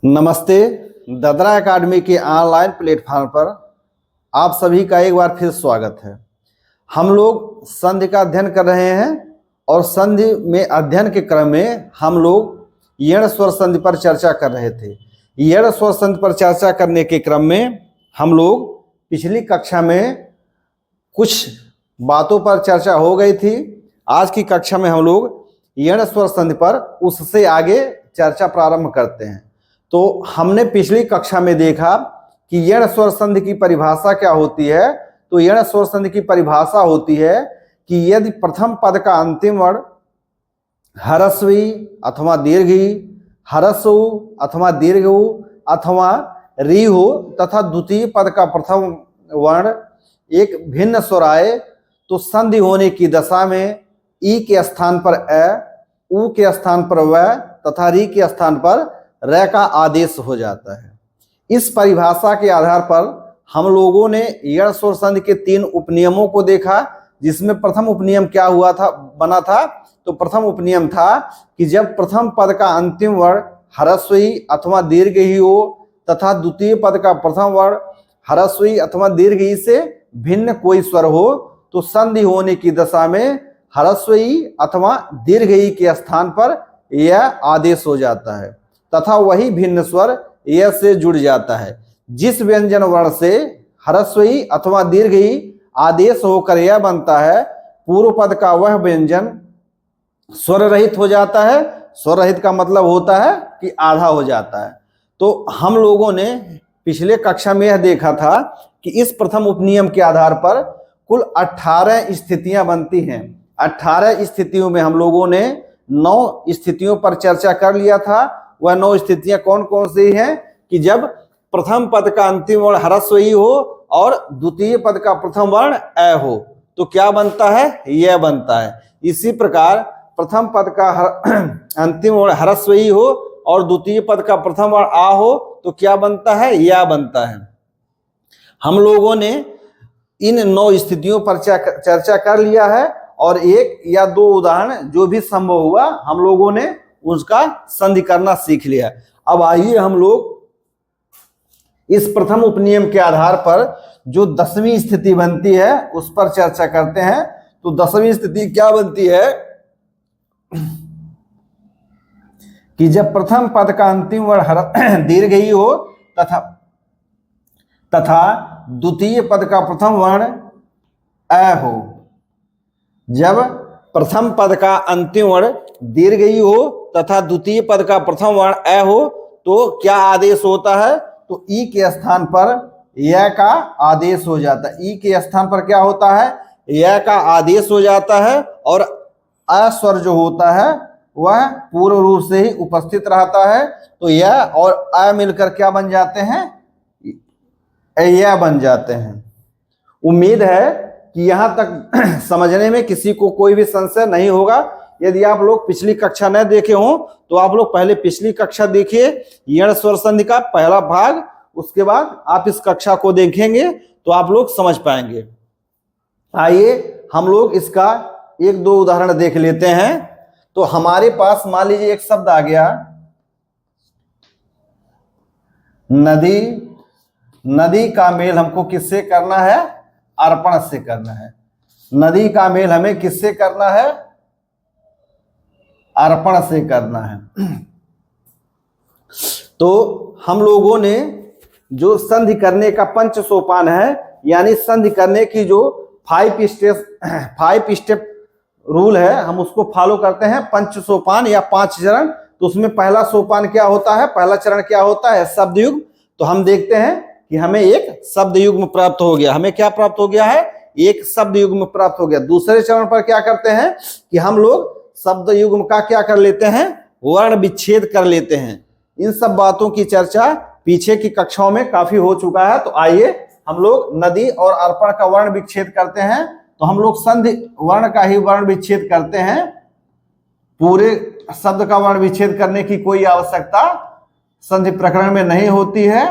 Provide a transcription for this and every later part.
नमस्ते। ददरा एकेडमी के online platform पर आप सभी का एक बार फिर स्वागत है। हम लोग संधि का अध्ययन कर रहे हैं और संधि में अध्ययन के क्रम में हम लोग यण स्वर संधि पर चर्चा कर रहे थे। यण स्वर संधि पर चर्चा करने के क्रम में हम लोग पिछली कक्षा में कुछ बातों पर चर्चा हो गई थी। आज की कक्षा में हम लोग यण स्वर संधि पर उससे आगे चर्चा प्रारंभ करते हैं। तो हमने पिछली कक्षा में देखा कि यण स्वर संधि की परिभाषा क्या होती है। तो यण स्वर संधि की परिभाषा होती है कि यदि प्रथम पद का अंतिम वर्ण ह्रस्वी अथवा दीर्घी, ह्रस्व अथवा दीर्घ अथवा री हो तथा द्वितीय पद का प्रथम वर्ण एक भिन्न स्वर आए तो संधि होने की दशा में ई के स्थान पर अ, उ के स्थान पर व तथा री के स्थान पर र का आदेश हो जाता है। इस परिभाषा के आधार पर हम लोगों ने यण स्वर संधि के 3 उपनियमों को देखा, जिसमें प्रथम उपनियम क्या बना था। तो प्रथम उपनियम था कि जब प्रथम पद का अंतिम वर्ण ह्रस्वी अथवा दीर्घ ही हो तथा द्वितीय पद का प्रथम वर्ण ह्रस्वी अथवा दीर्घ ही से भिन्न कोई स्वर हो तो संधि होने की दशा में ह्रस्वी अथवा दीर्घ ही के स्थान पर यह आदेश हो जाता है तथा वही भिन्न स्वर यह से जुड़ जाता है। जिस व्यंजन वर्ण से ह्रस्वी अथवा दीर्घ ही आदेश होकर यह बनता है, पूर्व पद का वह व्यंजन स्वर रहित हो जाता है। स्वर रहित का मतलब होता है कि आधा हो जाता है। तो हम लोगों ने पिछले कक्षा में यह देखा था कि इस प्रथम उपनियम के आधार पर कुल 18 स्थितियां बनती हैं। 18 स्थितियों में हम लोगों ने 9 स्थितियों पर चर्चा कर लिया था। वह 9 स्थितियां कौन कौन सी हैं कि जब प्रथम पद का अंतिम वर्ण ह्रस्वी हो और द्वितीय पद का प्रथम वर्ण अ हो तो क्या बनता है, यह बनता है। इसी प्रकार प्रथम पद का अंतिम वर्ण ह्रस्वी हो और द्वितीय पद का प्रथम वर्ण आ हो तो क्या बनता है, यह बनता है। हम लोगों ने इन 9 स्थितियों पर चर्चा कर लिया है और 1 या 2 उदाहरण जो भी संभव हुआ हम लोगों ने उसका संधि करना सीख लिया। अब आइए हम लोग इस प्रथम उपनियम के आधार पर जो 10वीं स्थिति बनती है उस पर चर्चा करते हैं। तो 10वीं स्थिति क्या बनती है कि जब प्रथम पद का अंतिम वर्ण दीर्घ ही हो तथा द्वितीय पद का प्रथम वर्ण अ हो। जब प्रथम पद का अंतिम वर्ण दीर्घ ही हो तथा द्वितीय पद का प्रथम वर्ण अ हो तो क्या आदेश होता है, तो ई के स्थान पर य का आदेश हो जाता है। ई के स्थान पर क्या होता है, य का आदेश हो जाता है और अ स्वर जो होता है वह पूर्ण रूप से ही उपस्थित रहता है। तो य और अ मिलकर क्या बन जाते हैं, यह बन जाते हैं। उम्मीद है कि यहाँ तक समझने में किसी को कोई भी संशय नहीं होगा। यदि आप लोग पिछली कक्षा न देखे हो तो आप लोग पहले पिछली कक्षा देखिए, यण स्वर संधि का पहला भाग, उसके बाद आप इस कक्षा को देखेंगे तो आप लोग समझ पाएंगे। आइए हम लोग इसका 1-2 उदाहरण देख लेते हैं। तो हमारे पास मान लीजिए एक शब्द आ गया नदी। नदी का मेल हमको किससे करना है, अर्पण से करना है। नदी का मेल हमें किससे करना है, अर्पण से करना है। तो हम लोगों ने जो संधि करने का पंच सोपान है यानी संधि करने की जो 5 स्टेप रूल है हम उसको फॉलो करते हैं, पंच सोपान या 5 चरण। तो उसमें पहला सोपान क्या होता है, पहला चरण क्या होता है, शब्द युग्म। तो हम देखते हैं कि हमें एक शब्द युग्म प्राप्त हो गया। हमें क्या प्राप्त हो गया है, एक शब्द युग्म प्राप्त हो गया। दूसरे चरण पर क्या करते हैं कि हम लोग शब्द युग्म का क्या कर लेते हैं, वर्ण विच्छेद कर लेते हैं। इन सब बातों की चर्चा पीछे की कक्षाओं में काफी हो चुका है। तो आइए हम लोग नदी और अर्पण का वर्ण विच्छेद करते हैं। तो हम लोग संधि वर्ण का ही वर्ण विच्छेद करते हैं, पूरे शब्द का वर्ण विच्छेद करने की कोई आवश्यकता संधि प्रकरण में नहीं होती है।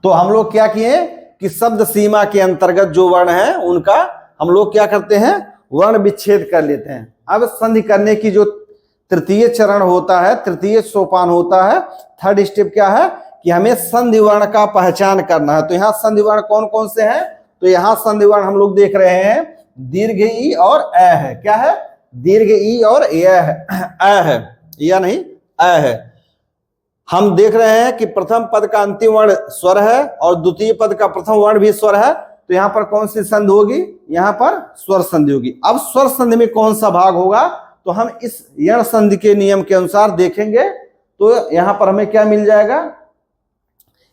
तो हम लोग क्या किए कि शब्द सीमा के अंतर्गत जो वर्ण है उनका हम लोग क्या करते हैं, वर्ण विच्छेद कर लेते हैं। अब संधि करने की जो तृतीय चरण होता है, तृतीय सोपान होता है। थर्ड स्टेप क्या है कि हमें संधि वर्ण का पहचान करना है। तो यहाँ संधि वर्ण कौन कौन से हैं? तो यहाँ संधि वर्ण हम लोग देख रहे हैं, दीर्घ ई और अ है। क्या है? दीर्घ ई और अ है, या नहीं अ है। हम देख रहे हैं कि प्रथम पद का अंतिम वर्ण स्वर है और द्वितीय पद का प्रथम वर्ण भी स्वर है। तो यहाँ पर कौन सी संधि होगी? यहाँ पर स्वर संधि होगी। अब स्वर संधि में कौन सा भाग होगा? तो हम इस यण संधि के नियम के अनुसार देखेंगे। तो यहाँ पर हमें क्या मिल जाएगा?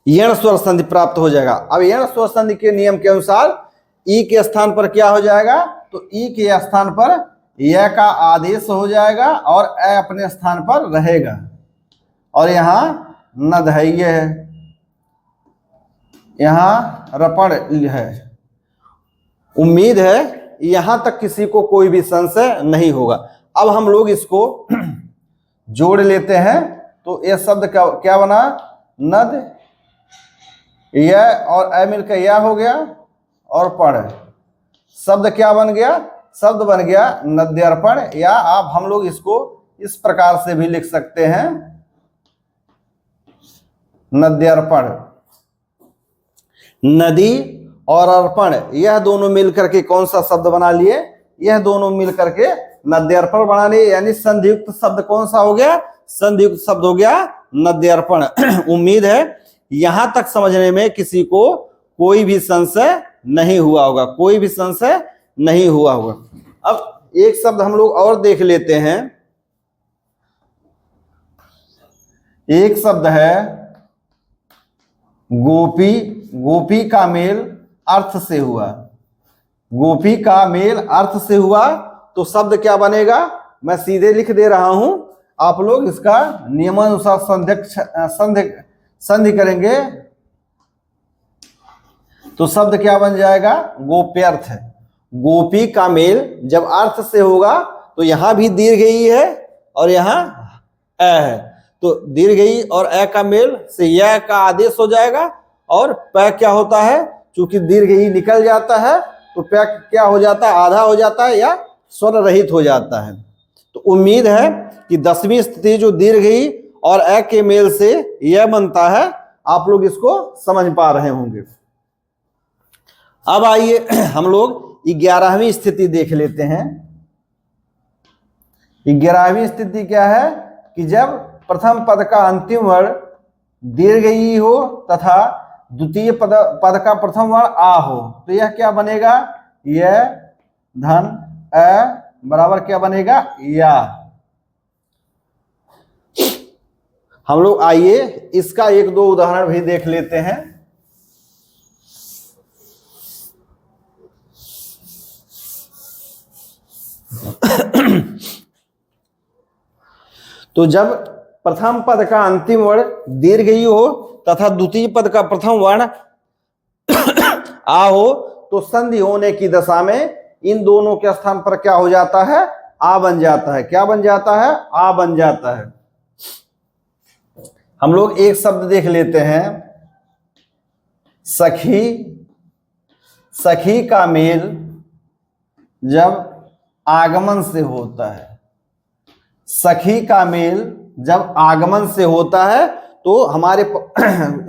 यण स्वर संधि प्राप्त हो जाएगा। अब यण स्वर संधि के नियम के अनुसार ई के स्थान पर क्या हो जाएगा? तो ई के स्थान पर य का आदेश हो जाएगा और अ अपने स्थान पर रहेगा। और यहाँ नधैर्य है, यहाँ रपण है। उम्मीद है यहां तक किसी को कोई भी संशय नहीं होगा। अब हम लोग इसको जोड़ लेते हैं। तो यह शब्द क्या बना? नद, यह और अ मिलकर यह हो गया और पढ़। शब्द क्या बन गया? शब्द बन गया नद्यर्पण। या आप हम लोग इसको इस प्रकार से भी लिख सकते हैं, नद्यर्पण। नदी और अर्पण यह दोनों मिलकर के कौन सा शब्द बना लिए? यह दोनों मिलकर के नद्यर्पण बना लिए। यानी संधियुक्त शब्द कौन सा हो गया? संधियुक्त शब्द हो गया नद्यर्पण। उम्मीद है यहां तक समझने में किसी को कोई भी संशय नहीं हुआ होगा, कोई भी संशय नहीं हुआ होगा। अब एक शब्द हम लोग और देख लेते हैं। एक शब्द है गोपी। गोपी का मेल अर्थ से हुआ। गोपी का मेल अर्थ से हुआ तो शब्द क्या बनेगा? मैं सीधे लिख दे रहा हूं, आप लोग इसका नियमानुसार संधि करेंगे। तो शब्द क्या बन जाएगा? गोप्यर्थ है। गोपी का मेल जब अर्थ से होगा तो यहां भी दीर्घ ई है और यहां अ है। तो दीर्घ ई और अ का मेल से यह का आदेश हो जाएगा। और प क्या होता है? चूंकि दीर्घ ई निकल जाता है तो प क्या हो जाता है? आधा हो जाता है या स्वर रहित हो जाता है। तो उम्मीद है कि 10वीं स्थिति जो दीर्घ ई और अ के मेल से यह बनता है, आप लोग इसको समझ पा रहे होंगे। अब आइए हम लोग 11वीं स्थिति देख लेते हैं। 11वीं स्थिति क्या है कि जब प्रथम पद का अंतिम वर्ण दीर्घ ई हो तथा द्वितीय पद का प्रथम वर्ण आ हो तो यह क्या बनेगा? यह धन अ बराबर क्या बनेगा? या। हम लोग आइए इसका एक दो उदाहरण भी देख लेते हैं। तो जब प्रथम पद का अंतिम वर्ण दीर्घ ई हो तथा द्वितीय पद का प्रथम वर्ण आ हो तो संधि होने की दशा में इन दोनों के स्थान पर क्या हो जाता है? आ बन जाता है। क्या बन जाता है? आ बन जाता है। हम लोग एक शब्द देख लेते हैं, सखी। सखी का मेल जब आगमन से होता है, सखी का मेल जब आगमन से होता है तो हमारे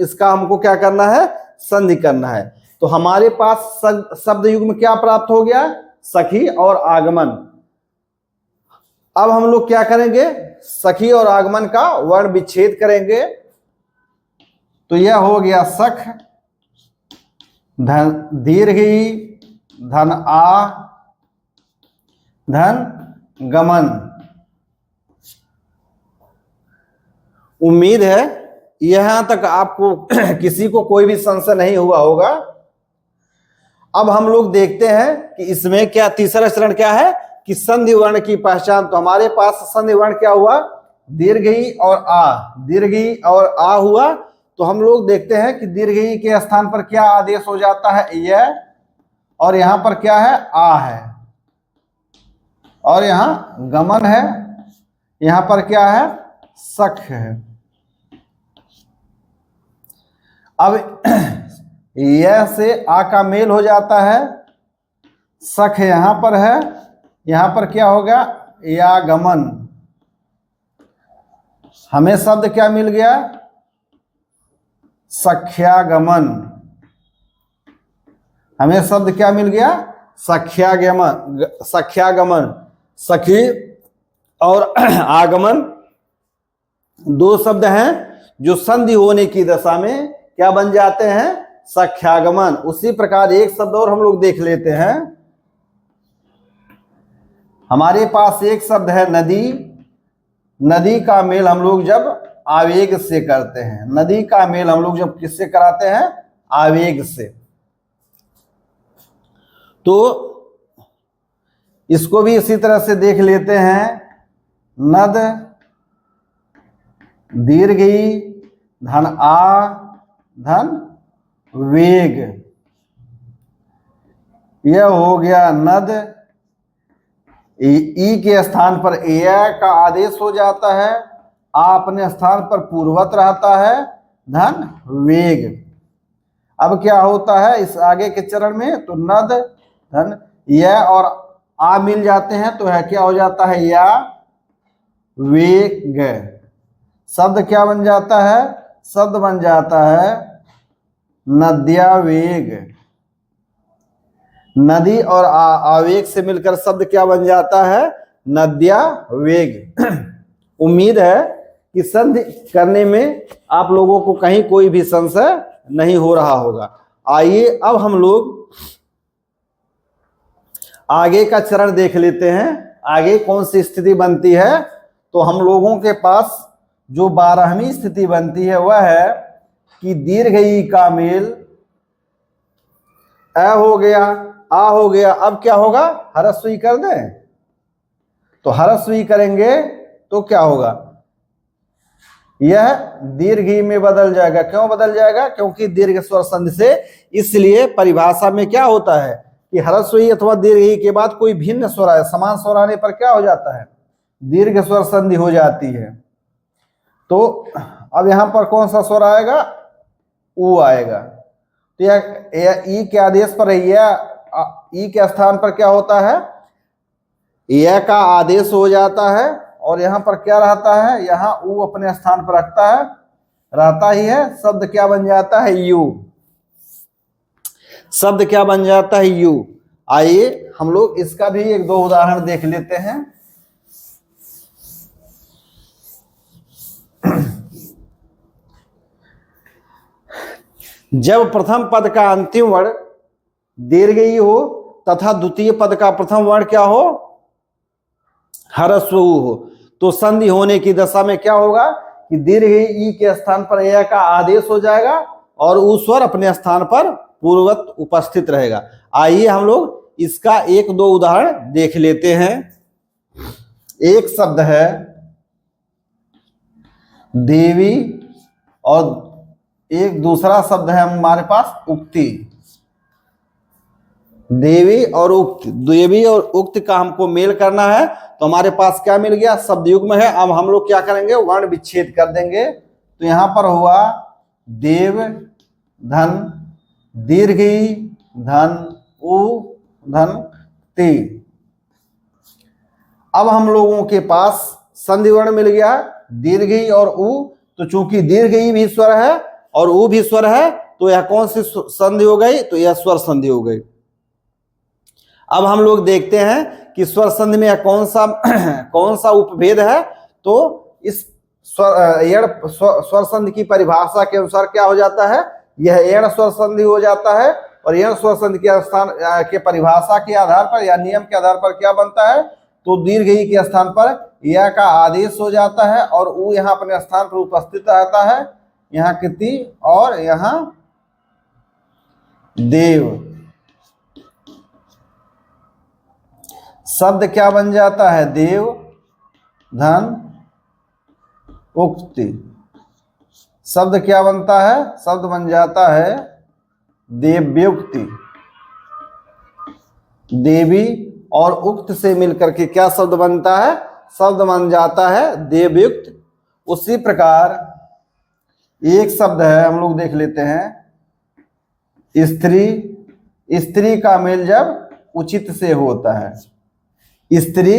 इसका हमको क्या करना है? संधि करना है। तो हमारे पास शब्द युग्म क्या प्राप्त हो गया? सखी और आगमन। अब हम लोग क्या करेंगे? सखी और आगमन का वर्ण विच्छेद करेंगे। तो यह हो गया सख, धन दीर्घ ई, धन आ, धन गमन। उम्मीद है यहां तक आपको किसी को कोई भी संशय नहीं हुआ होगा। अब हम लोग देखते हैं कि इसमें क्या तीसरा चरण क्या है कि संधि वर्ण की पहचान। तो हमारे पास संधि वर्ण क्या हुआ? दीर्घ ई और आ। दीर्घ ई और आ हुआ तो हम लोग देखते हैं कि दीर्घ ई के स्थान पर क्या आदेश हो जाता है? यह। और यहां पर क्या है? आ है। और यहां गमन है, यहां पर क्या है? सख है। अब यह से आ का मेल हो जाता है, सख यहां पर है, यहां पर क्या होगा? या गमन। हमें शब्द क्या मिल गया? सख्यागमन। हमें शब्द क्या मिल गया? सख्यागमन। सख्यागमन, सखी और आगमन दो शब्द हैं जो संधि होने की दशा में क्या बन जाते हैं? सख्यागमन। उसी प्रकार एक शब्द और हम लोग देख लेते हैं। हमारे पास एक शब्द है नदी। नदी का मेल हम लोग जब आवेग से करते हैं, नदी का मेल हम लोग जब किससे कराते हैं? आवेग से। तो इसको भी इसी तरह से देख लेते हैं। नद, दीर्घ ई, धन आ, धन वेग। यह हो गया नद। ई के स्थान पर ए का आदेश हो जाता है, आ अपने स्थान पर पूर्ववत रहता है, धन वेग। अब क्या होता है इस आगे के चरण में? तो नद, धन यह और आ मिल जाते हैं तो है क्या हो जाता है? या वेग। शब्द क्या बन जाता है? शब्द बन जाता है नद्या वेग। नदी और आवेग से मिलकर शब्द क्या बन जाता है? नद्या वेग। उम्मीद है कि संधि करने में आप लोगों को कहीं कोई भी संशय नहीं हो रहा होगा। आइए अब हम लोग आगे का चरण देख लेते हैं। आगे कौन सी स्थिति बनती है? तो हम लोगों के पास जो 12वीं स्थिति बनती है वह है कि दीर्घ ई का मेल अ हो गया, आ हो गया। अब क्या होगा? ह्रस्व ई कर दें। तो ह्रस्व ई करेंगे तो क्या होगा? यह दीर्घ ई में बदल जाएगा। क्यों बदल जाएगा? क्योंकि दीर्घ स्वर संधि से, इसलिए परिभाषा में क्या होता है कि ह्रस्व ई अथवा दीर्घ ई के बाद कोई भिन्न स्वर आए, समान स्वर आने पर क्या हो जाता है? दीर्घ स्वर संधि हो जाती है। तो अब यहां पर कौन सा स्वर आएगा? ऊ आएगा। तो यह ई के आदेश पर है, यह ई के स्थान पर क्या होता है? यह का आदेश हो जाता है और यहां पर क्या रहता है? यहां ऊ अपने स्थान पर रखता है, रहता ही है। शब्द क्या बन जाता है? यू। शब्द क्या बन जाता है? यू। आइए हम लोग इसका भी एक दो उदाहरण देख लेते हैं। जब प्रथम पद का अंतिम वर्ण दीर्घ ई हो तथा द्वितीय पद का प्रथम वर्ण क्या हो? ह्रस्व ऊ हो, तो संधि होने की दशा में क्या होगा कि दीर्घ ई के स्थान पर य का आदेश हो जाएगा और ऊ स्वर अपने स्थान पर पूर्ववत उपस्थित रहेगा। आइए हम लोग इसका एक दो उदाहरण देख लेते हैं। एक शब्द है देवी और एक दूसरा शब्द है हमारे पास उक्ति। देवी और उक्त, देवी और उक्त का हमको मेल करना है तो हमारे पास क्या मिल गया? शब्द युग्म है। अब हम लोग क्या करेंगे? वर्ण विच्छेद कर देंगे। तो यहां पर हुआ देव, धन दीर्घ ई, धन उ, धन ती। अब हम लोगों के पास संधि वर्ण मिल गया दीर्घ ई और उ। तो चूंकि दीर्घ ई भी स्वर है और ऊ भी स्वर है तो यह कौन सी संधि हो गई? तो यह स्वर संधि हो गई। अब हम लोग देखते हैं कि स्वर संधि में कौन सा उपभेद है। तो इस स्वर संधि की परिभाषा के अनुसार क्या हो जाता है? यह एण स्वर संधि हो जाता है और एण स्वर संधि के स्थान के परिभाषा के आधार पर या नियम के आधार पर क्या बनता है? तो दीर्घ ई के स्थान पर य का आदेश हो जाता है और ऊ यहाँ अपने स्थान पर उपस्थित रहता है। यहाँ कृति और यहाँ देव। शब्द क्या बन जाता है? देव, धन उक्ति। शब्द क्या बनता है? शब्द बन जाता है देव्युक्ति। देवी और उक्त से मिलकर के क्या शब्द बनता है? शब्द बन जाता है देवयुक्त। उसी प्रकार एक शब्द है, हम लोग देख लेते हैं स्त्री। स्त्री का मेल जब उचित से होता है, स्त्री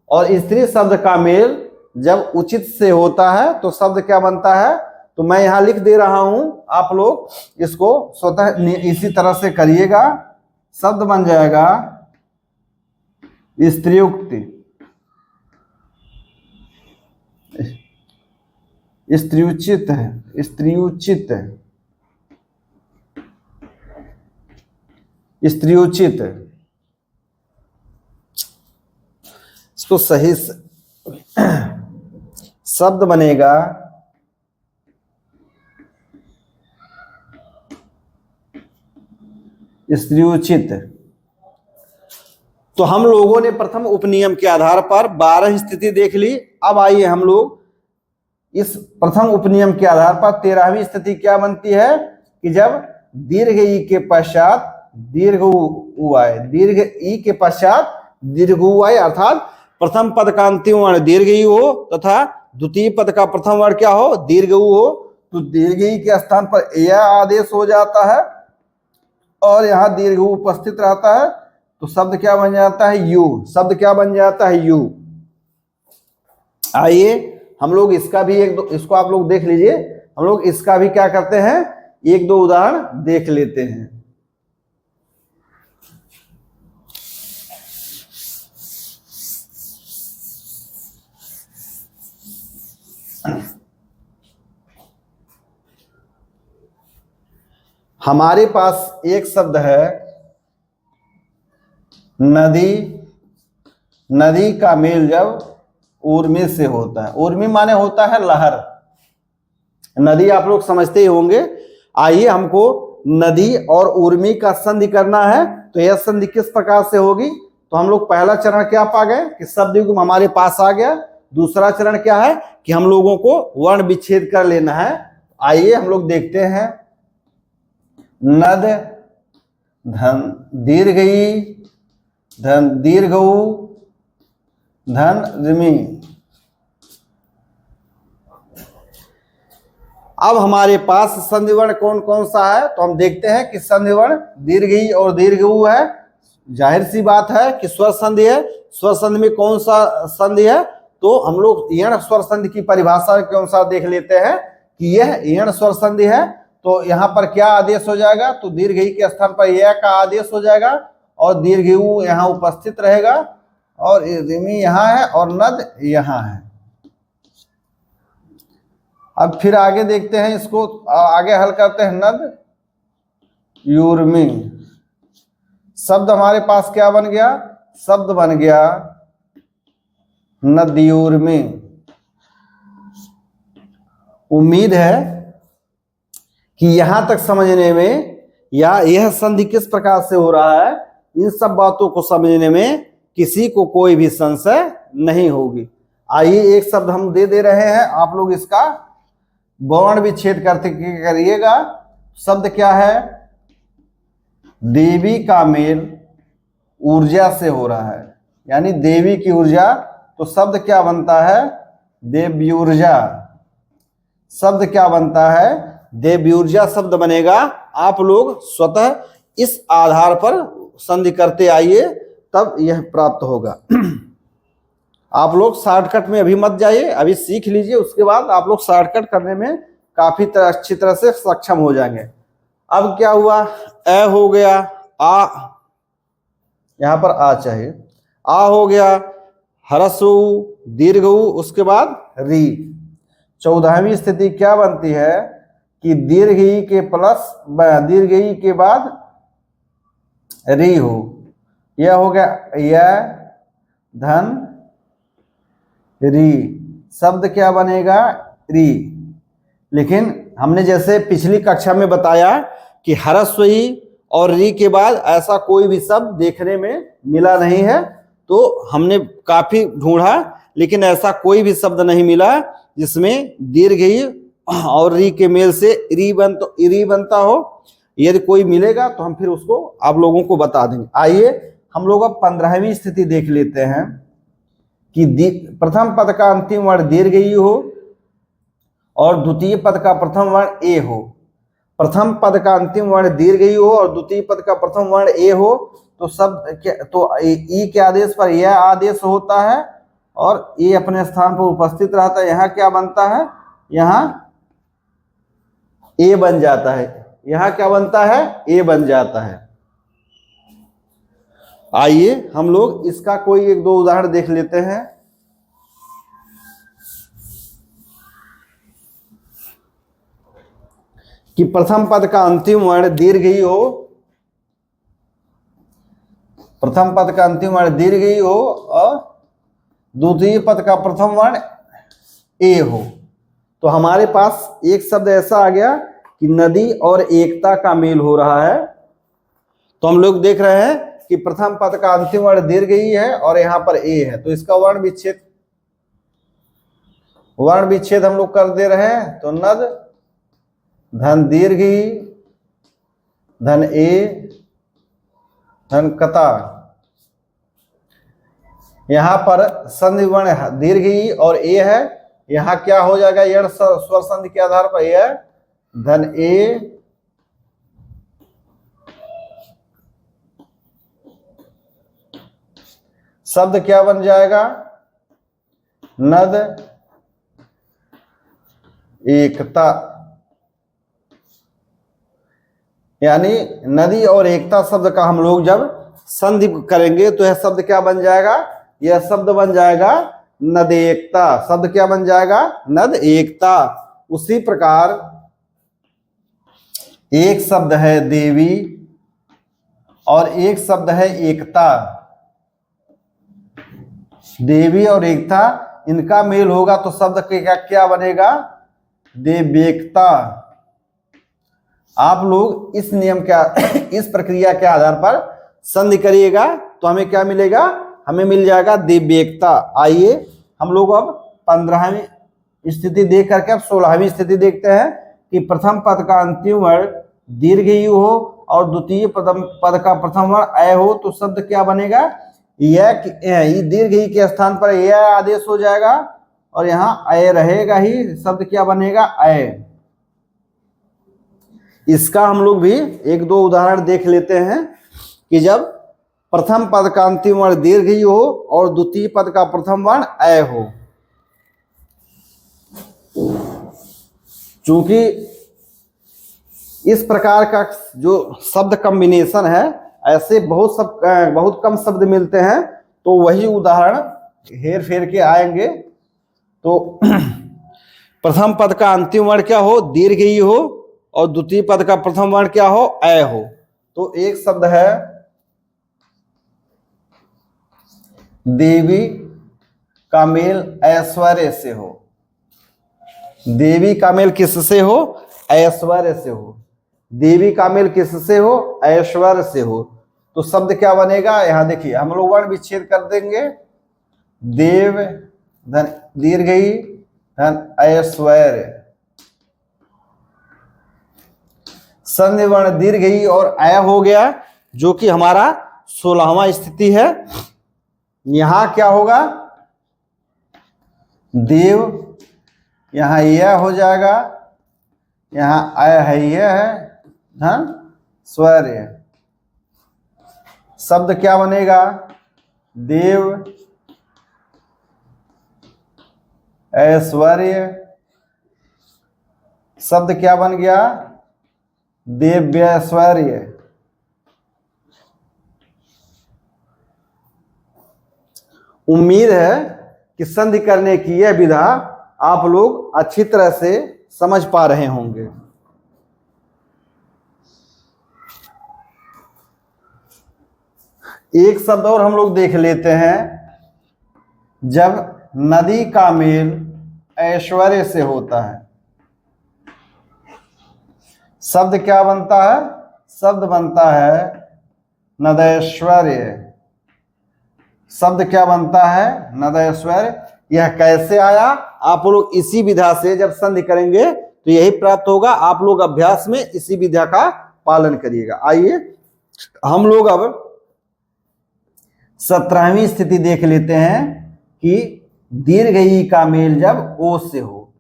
और स्त्री शब्द का मेल जब उचित से होता है तो शब्द क्या बनता है, तो मैं यहां लिख दे रहा हूं, आप लोग इसको स्वतः इसी तरह से करिएगा। शब्द बन जाएगा स्त्रीयुक्त, स्त्रीउचित है, स्त्रीउचित, स्त्रीउचित, इसको सही शब्द बनेगा स्त्रीउचित। तो हम लोगों ने प्रथम उपनियम के आधार पर 12 स्थिति देख ली। अब आइए हम लोग इस प्रथम उपनियम के आधार पर 13वीं स्थिति क्या बनती है कि जब दीर्घ ई के पश्चात दीर्घ उ आए, दीर्घ ई के पश्चात दीर्घ उ आए, अर्थात प्रथम पद का अंतिम वर्ण दीर्घ ई हो तथा द्वितीय पद का प्रथम वर्ण क्या हो, दीर्घ उ हो, तो दीर्घ ई के स्थान पर यह आदेश हो जाता है और यहाँ दीर्घ उ उपस्थित रहता है, तो शब्द क्या बन जाता है, यू। शब्द क्या बन जाता है, यू। आइए हम लोग इसका भी एक दो, इसको आप लोग देख लीजिए, हम लोग इसका भी क्या करते हैं, एक दो उदाहरण देख लेते हैं। हमारे पास एक शब्द है नदी। नदी का मेल जब ऊर्मी से होता है, ऊर्मी माने होता है लहर, नदी आप लोग समझते ही होंगे। आइए हमको नदी और ऊर्मी का संधि करना है, तो यह संधि किस प्रकार से होगी, तो हम लोग पहला चरण क्या पा गए कि शब्द युग्म हमारे पास आ गया। दूसरा चरण क्या है कि हम लोगों को वर्ण विच्छेद कर लेना है। आइए हम लोग देखते हैं, नद धन दीर्घ ई धन दीर्घ उ धन रिमी। अब हमारे पास संधि वर्ण कौन कौन सा है, तो हम देखते हैं कि संधि वर्ण दीर्घ ई और दीर्घ उ है। जाहिर सी बात है कि स्वर संधि है। स्वर संधि में कौन सा संधि है, तो हम लोग यण स्वर संधि की परिभाषा के अनुसार देख लेते हैं कि यह यण स्वर संधि है। तो यहाँ पर क्या आदेश हो जाएगा, तो दीर्घ ई के स्थान पर यह का आदेश हो जाएगा और दीर्घ उ यहाँ उपस्थित रहेगा और रिमी यहाँ है और नद यहाँ है। अब फिर आगे देखते हैं, इसको आगे हल करते हैं, नद यूर्मी। शब्द हमारे पास क्या बन गया, शब्द बन गया नदयूर्मी। उम्मीद है कि यहां तक समझने में या यह संधि किस प्रकार से हो रहा है, इन सब बातों को समझने में किसी को कोई भी संशय नहीं होगी। आइए एक शब्द हम दे रहे हैं, आप लोग इसका वर्ण विच्छेद करते करिएगा। शब्द क्या है, देवी का मेल ऊर्जा से हो रहा है, यानी देवी की ऊर्जा, तो शब्द क्या बनता है, देव्यूर्जा। शब्द क्या बनता है, देव्यूर्जा शब्द बनेगा। आप लोग स्वतः इस आधार पर संधि करते आइए, तब यह प्राप्त होगा। आप लोग शॉर्टकट में अभी मत जाइए, अभी सीख लीजिए, उसके बाद आप लोग शॉर्टकट करने में काफी अच्छी तरह से सक्षम हो जाएंगे। अब क्या हुआ, ए हो गया, आ यहां पर आ चाहिए, आ हो गया, ह्रस्व दीर्घ उ, उसके बाद री। 14वीं स्थिति क्या बनती है कि दीर्घ ई के प्लस दीर्घ ई के बाद री हो, यह हो गया यह धन री। शब्द क्या बनेगा, री। लेकिन हमने जैसे पिछली कक्षा में बताया कि ह्रस्व ई और री के बाद ऐसा कोई भी शब्द देखने में मिला नहीं है, तो हमने काफी ढूंढा लेकिन ऐसा कोई भी शब्द नहीं मिला जिसमें दीर्घ ई और री के मेल से री बनता हो। यदि कोई मिलेगा तो हम फिर उसको आप लोगों को बता देंगे। आइए हम लोग अब 15वीं स्थिति देख लेते हैं कि प्रथम पद का अंतिम वर्ण दीर्घ ई हो और द्वितीय पद का प्रथम वर्ण ए हो। प्रथम पद का अंतिम वर्ण दीर्घ ई हो और द्वितीय पद का प्रथम वर्ण ए हो, तो शब्द तो ई के आदेश पर यह आदेश होता है और ए अपने स्थान पर उपस्थित रहता है। यहाँ क्या बनता है, यहाँ ए बन जाता है, यहाँ क्या बनता है, ए बन जाता है। आइए हम लोग इसका कोई एक दो उदाहरण देख लेते हैं। कि प्रथम पद का अंतिम वर्ण दीर्घ ही हो, प्रथम पद का अंतिम वर्ण दीर्घ ही हो और द्वितीय पद का प्रथम वर्ण ए हो। तो हमारे पास एक शब्द ऐसा आ गया कि नदी और एकता का मेल हो रहा है। तो हम लोग देख रहे हैं कि प्रथम पद का अंतिम वर्ण दीर्घ ही है और यहाँ पर ए है, तो इसका वर्ण विच्छेद हम लोग कर दे रहे हैं। तो नद धन दीर्घ ही धन ए धन कता, यहां पर संधि वर्ण दीर्घ ही और ए है, यहां क्या हो जाएगा, यण स्वर संधि के आधार पर ए है, धन ए शब्द क्या बन जाएगा, नद एकता। यानी नदी और एकता शब्द का हम लोग जब संधि करेंगे तो यह शब्द क्या बन जाएगा, यह शब्द बन जाएगा नद एकता। शब्द क्या बन जाएगा, नद एकता। उसी प्रकार एक शब्द है देवी और एक शब्द है एकता। देवी और एकता इनका मेल होगा तो शब्द क्या बनेगा, देव्येकता। आप लोग इस नियम क्या इस प्रक्रिया के आधार पर संधि करिएगा तो हमें क्या मिलेगा, हमें मिल जाएगा देव्येकता। आइए हम लोग अब 15वीं स्थिति देख करके अब 16वीं स्थिति देखते हैं कि प्रथम पद का अंतिम वर्ण दीर्घ यु हो और द्वितीय पद का प्रथम वर्ण अय हो। तो शब्द क्या बनेगा, यह दीर्घ ही के स्थान पर यह आदेश हो जाएगा और यहाँ अय रहेगा ही, शब्द क्या बनेगा, अय। इसका हम लोग भी एक दो उदाहरण देख लेते हैं कि जब प्रथम पद का अंतिम वर्ण दीर्घ ही हो और द्वितीय पद का प्रथम वर्ण अय हो। चूंकि इस प्रकार का जो शब्द कॉम्बिनेशन है, ऐसे बहुत कम शब्द मिलते हैं, तो वही उदाहरण हेर फेर के आएंगे। तो प्रथम पद का अंतिम वर्ण क्या हो, दीर्घ ही हो और द्वितीय पद का प्रथम वर्ण क्या हो, अय हो। तो एक शब्द है देवी का मेल ऐश्वर्य से हो। देवी का मेल किससे हो, ऐश्वर्य से हो। देवी का मेल किससे हो, ऐश्वर्य से हो। तो शब्द क्या बनेगा, यहां देखिए हम लोग वर्ण विच्छेद कर देंगे, देव धन दीर्घ ही धन ऐश्वर्य। संधि वर्ण दीर्घ ही और अय हो गया, जो कि हमारा 16वां स्थिति है। यहां क्या होगा, देव, यहां यह हो जाएगा, यहां अय है, यह है धन स्वर्य। शब्द क्या बनेगा, देव ऐश्वर्य। शब्द क्या बन गया, देव्यैश्वर्य। उम्मीद है कि संधि करने की यह विधा आप लोग अच्छी तरह से समझ पा रहे होंगे। एक शब्द और हम लोग देख लेते हैं, जब नदी का मेल ऐश्वर्य से होता है। शब्द क्या बनता है, शब्द बनता है नदैश्वर्य। शब्द क्या बनता है, नदैश्वर्य। यह कैसे आया, आप लोग इसी विधा से जब संधि करेंगे तो यही प्राप्त होगा। आप लोग अभ्यास में इसी विधा का पालन करिएगा। आइए हम लोग अब 17वीं स्थिति देख लेते हैं कि दीर्घ ई का मेल जब ओ से हो।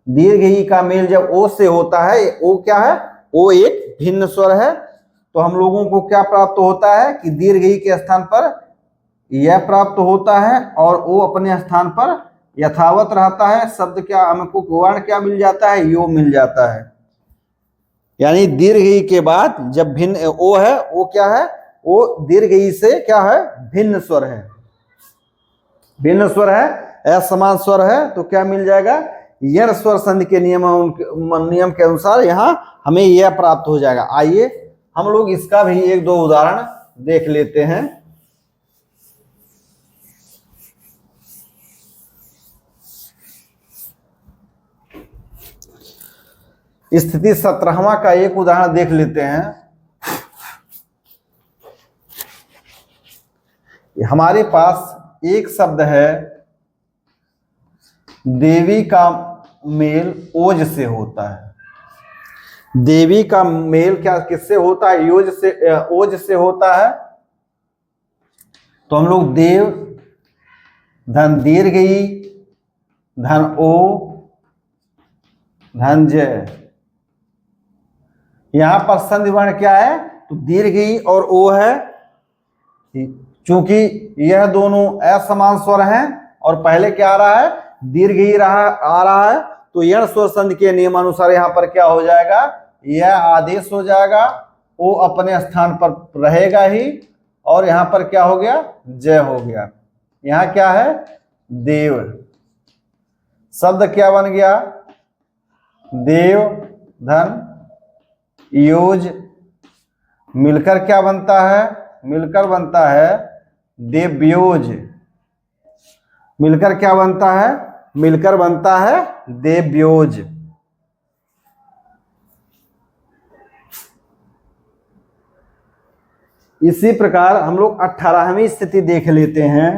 दीर्घ ई का मेल जब ओ से होता है, ओ क्या है, ओ एक भिन्न स्वर है। तो हम लोगों को क्या प्राप्त होता है कि दीर्घ ई के स्थान पर यह प्राप्त होता है और ओ अपने स्थान पर यथावत रहता है। शब्द क्या, हमको वर्ण क्या मिल जाता है, यो मिल जाता है। यानी दीर्घ ई के बाद जब भिन्न ओ है, वो क्या है, वो दीर्घ ई से क्या है, भिन्न स्वर है, भिन्न स्वर है, असमान स्वर है, तो क्या मिल जाएगा, यण स्वर संधि के नियम के अनुसार यहाँ हमें यह प्राप्त हो जाएगा। आइए हम लोग इसका भी एक दो उदाहरण देख लेते हैं। स्थिति 17वां का एक उदाहरण देख लेते हैं। हमारे पास एक शब्द है, देवी का मेल ओज से होता है। देवी का मेल क्या किससे होता है, योज से, ओज से होता है। तो हम लोग देव धन दीर्घ ई धन ओ धन जय, यहां पर संधि वर्ण क्या है, तो दीर्घ ई और ओ है। चूंकि यह दोनों असमान स्वर हैं और पहले क्या आ रहा है, दीर्घ ई आ रहा है, तो यण स्वर संधि के नियमानुसार यहां पर क्या हो जाएगा, यह आदेश हो जाएगा, ओ अपने स्थान पर रहेगा ही, और यहां पर क्या हो गया, जय हो गया। यहां क्या है, देव, शब्द क्या बन गया, देव धन योज, मिलकर क्या बनता है, मिलकर बनता है देवयोज, मिलकर क्या बनता है, मिलकर बनता है देवयोज। इसी प्रकार हम लोग 18वीं स्थिति देख लेते हैं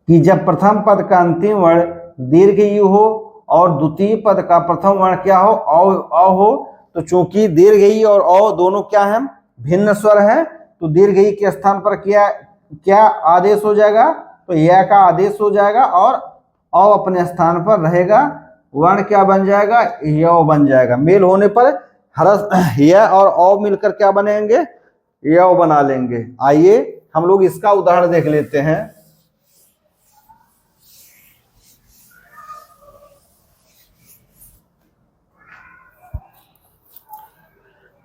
कि जब प्रथम पद का अंतिम वर्ण दीर्घ यु हो और द्वितीय पद का प्रथम वर्ण क्या हो, अ हो, तो चूंकि दीर्घ ई और अ दोनों क्या हैं, भिन्न स्वर हैं, तो दीर्घ ई के स्थान पर क्या आदेश हो जाएगा, तो यह का आदेश हो जाएगा और अ अपने स्थान पर रहेगा। वर्ण क्या बन जाएगा, य बन जाएगा। मेल होने पर हरस य और अ मिलकर क्या बनेंगे, य बना लेंगे। आइए हम लोग इसका उदाहरण देख लेते हैं।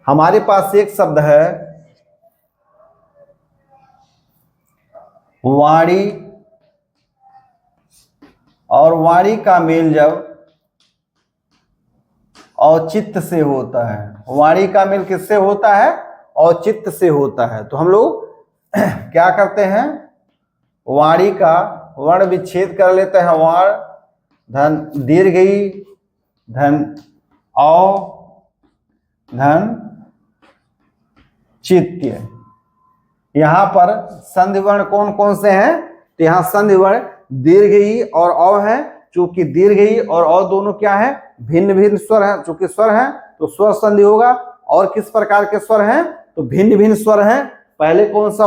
हमारे पास एक शब्द है, वाणी, और वाणी का मेल जब औचित्य से होता है, वाणी का मेल किससे होता है, औचित्य से होता है, तो हम लोग क्या करते हैं, वाणी का वर्ण विच्छेद कर लेते हैं, वाण धन दीर्घ ई धन औ धन चित्य। यहां पर संधि वर्ण कौन कौन से हैं, तो यहां संधि वर्ण दीर्घ ई और अ है। चूंकि दीर्घ ई और अ दोनों क्या है, भिन्न भिन्न स्वर हैं, चूंकि स्वर हैं तो स्वर संधि होगा। और किस प्रकार के स्वर हैं, तो भिन्न भिन्न स्वर हैं। पहले कौन सा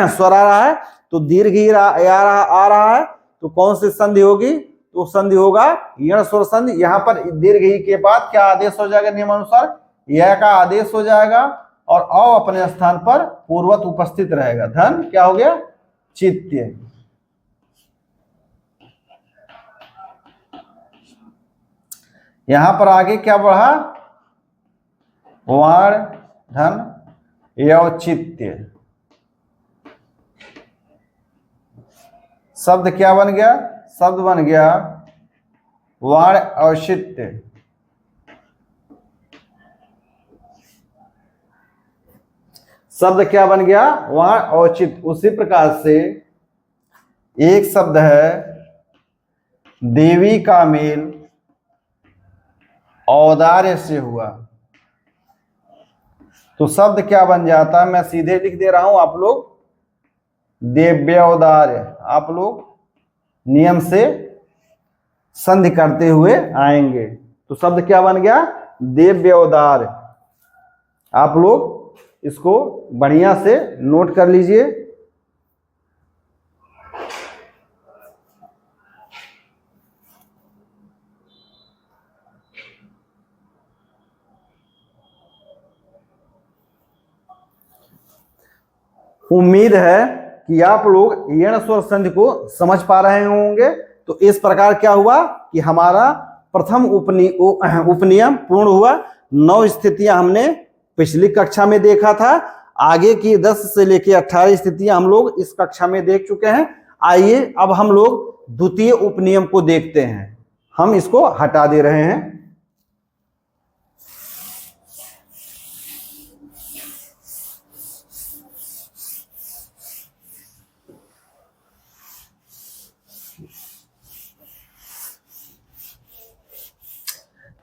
स्वर आ रहा है, तो दीर्घ ई आ रहा है, तो कौन सी संधि होगी, तो संधि होगा यण स्वर संधि। यहां पर दीर्घ ई के बाद क्या आदेश हो जाएगा, नियमानुसार यह का आदेश हो जाएगा और अ अपने स्थान पर पूर्वत उपस्थित रहेगा। धन क्या हो गया, चित्य। यहां पर आगे क्या बढ़ा, वाण धन यौचित्य। शब्द क्या बन गया, शब्द बन गया वाण औचित्य। शब्द क्या बन गया, वाण औचित्य। उसी प्रकार से एक शब्द है, देवी का मेल औदार्य से हुआ, तो शब्द क्या बन जाता है, मैं सीधे लिख दे रहा हूं, आप लोग देव्योदार्य, आप लोग नियम से संधि करते हुए आएंगे। तो शब्द क्या बन गया, देव्योदार्य। आप लोग इसको बढ़िया से नोट कर लीजिए। उम्मीद है कि आप लोग यण स्वर संधि को समझ पा रहे होंगे। तो इस प्रकार क्या हुआ कि हमारा प्रथम उपनियम पूर्ण हुआ। 9 स्थितियां हमने पिछली कक्षा में देखा था। आगे की 10 से लेकर 18 स्थितियां हम लोग इस कक्षा में देख चुके हैं। आइए अब हम लोग द्वितीय उपनियम को देखते हैं। हम इसको हटा दे रहे हैं।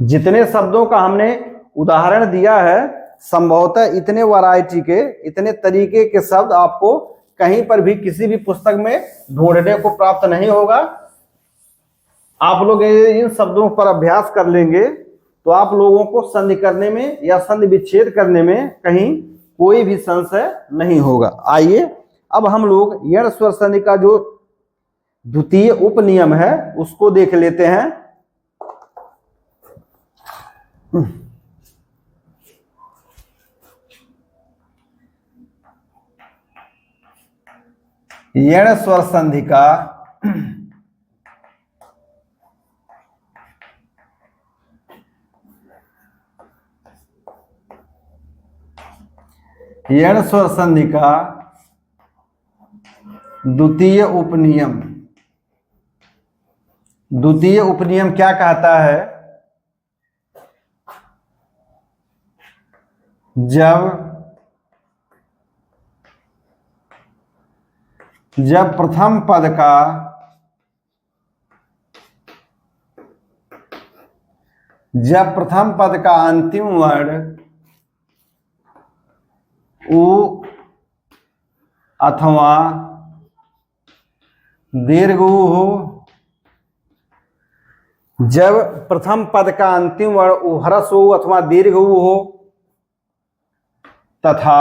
जितने शब्दों का हमने उदाहरण दिया है, संभवतः इतने वैरायटी के, इतने तरीके के शब्द आपको कहीं पर भी किसी भी पुस्तक में ढूंढने को प्राप्त नहीं होगा। आप लोग इन शब्दों पर अभ्यास कर लेंगे तो आप लोगों को संधि करने में या संधि विच्छेद करने में कहीं कोई भी संशय नहीं होगा। आइए अब हम लोग यण स्वर संधि का जो द्वितीय उपनियम है उसको देख लेते हैं। यण स्वर संधि का यण स्वर संधि का द्वितीय उपनियम, द्वितीय उपनियम क्या कहता है? जब प्रथम पद का अंतिम वर्ण उ अथवा दीर्घ उ हो, जब प्रथम पद का अंतिम वर्ण उ ह्रस्व उ अथवा दीर्घ उ हो तथा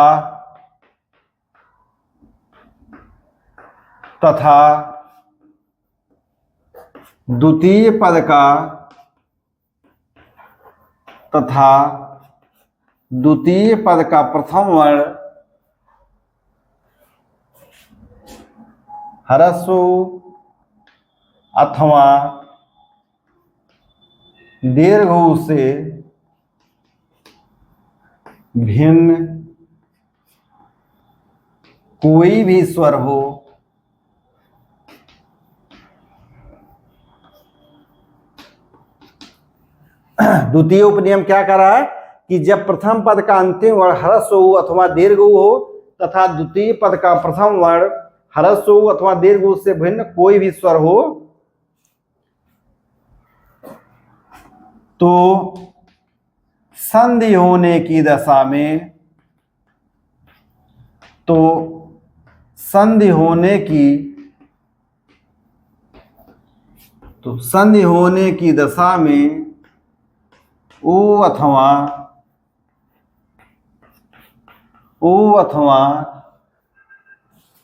द्वितीय पद का प्रथम वर्ण ह्रस्व अथवा दीर्घ उ से भिन्न कोई भी स्वर हो, द्वितीय उपनियम क्या कह रहा है कि जब प्रथम पद का अंतिम वर्ण ह्रस्व उ अथवा दीर्घ उ हो तथा द्वितीय पद का प्रथम वर्ण ह्रस्व उ अथवा दीर्घ उ से भिन्न कोई भी स्वर हो तो संधि होने की दशा में, संधि होने की दशा में उ अथवा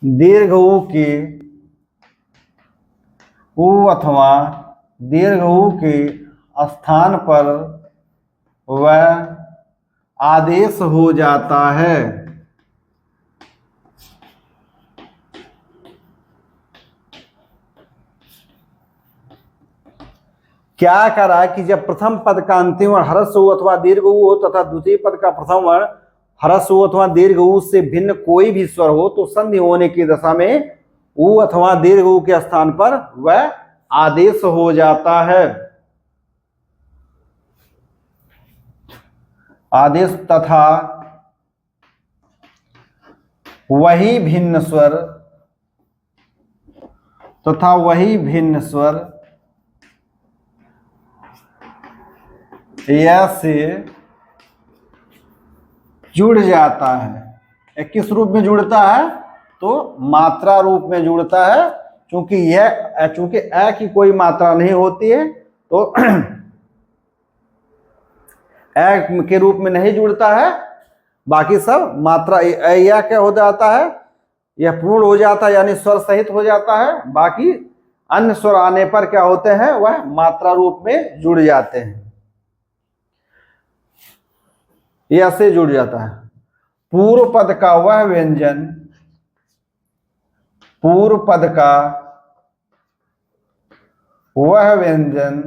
दीर्घ उ के स्थान पर वह आदेश हो जाता है। क्या कर रहा है कि जब प्रथम पद का अंतिम वर्ण ह्रस्व उ अथवा दीर्घ उ हो तथा द्वितीय पद का प्रथम वर्ण ह्रस्व उ अथवा दीर्घ उ से भिन्न कोई भी स्वर हो तो संधि होने की दशा में उ अथवा दीर्घ उ के स्थान पर वह आदेश हो जाता है। आदेश तथा वही भिन्न स्वर या से जुड़ जाता है। किस रूप में जुड़ता है? तो मात्रा रूप में जुड़ता है। चूंकि अ की कोई मात्रा नहीं होती है तो अ के रूप में नहीं जुड़ता है। बाकी सब मात्रा या क्या हो जाता है, यह पूर्ण हो जाता है यानी स्वर सहित हो जाता है। बाकी अन्य स्वर आने पर क्या होते हैं, वह मात्रा रूप में जुड़ जाते हैं, या से जुड़ जाता है। पूर्व पद का वह व्यंजन पूर्व पद का वह व्यंजन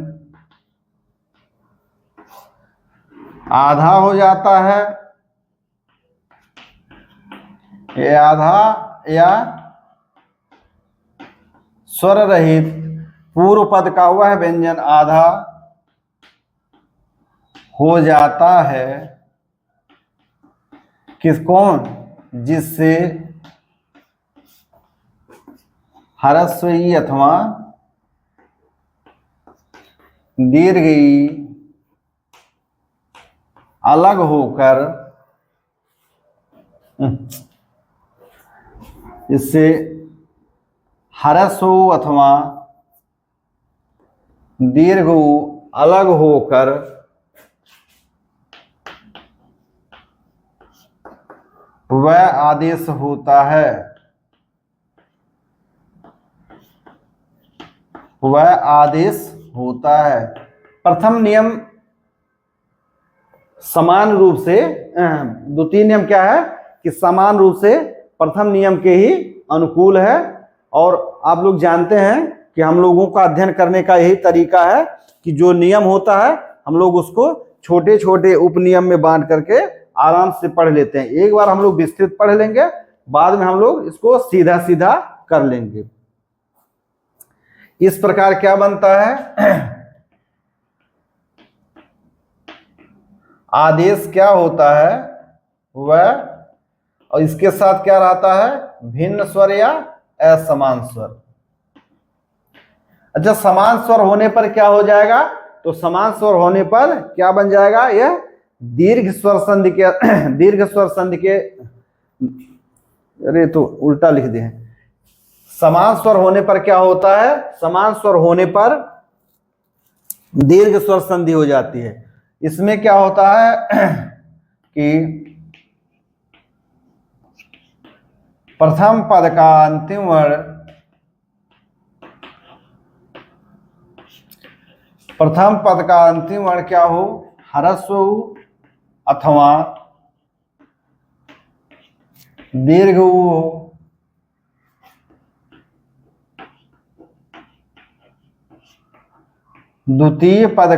आधा हो जाता है, ये आधा या स्वर रहित पूर्व पद का वह व्यंजन आधा हो जाता है, किस कौन, जिससे ह्रस्व ई अथवा दीर्घ ई अलग होकर, इससे ह्रस्व ऊ अथवा दीर्घ ऊ अलग होकर वह आदेश होता है, वह आदेश होता है। प्रथम नियम समान रूप से, द्वितीय नियम क्या है कि समान रूप से प्रथम नियम के ही अनुकूल है। और आप लोग जानते हैं कि हम लोगों का अध्ययन करने का यही तरीका है कि जो नियम होता है हम लोग उसको छोटे छोटे उपनियम में बांट करके आराम से पढ़ लेते हैं। एक बार हम लोग विस्तृत पढ़ लेंगे, बाद में हम लोग इसको सीधा सीधा कर लेंगे। इस प्रकार क्या बनता है, आदेश क्या होता है वह, और इसके साथ क्या रहता है, भिन्न स्वर या असमान स्वर। अच्छा, समान स्वर होने पर क्या हो जाएगा, तो समान स्वर होने पर क्या बन जाएगा, यह दीर्घ स्वर संधि के दीर्घ स्वर संधि के, अरे तो उल्टा लिख दिए हैं। समान स्वर होने पर क्या होता है, समान स्वर होने पर दीर्घ स्वर संधि हो जाती है। इसमें क्या होता है कि प्रथम पद का अंतिम वर्ण, प्रथम पद का अंतिम वर्ण क्या हो, ह्रस्व ऊ अथवा दीर्घ ऊ हो। द्वितीय पद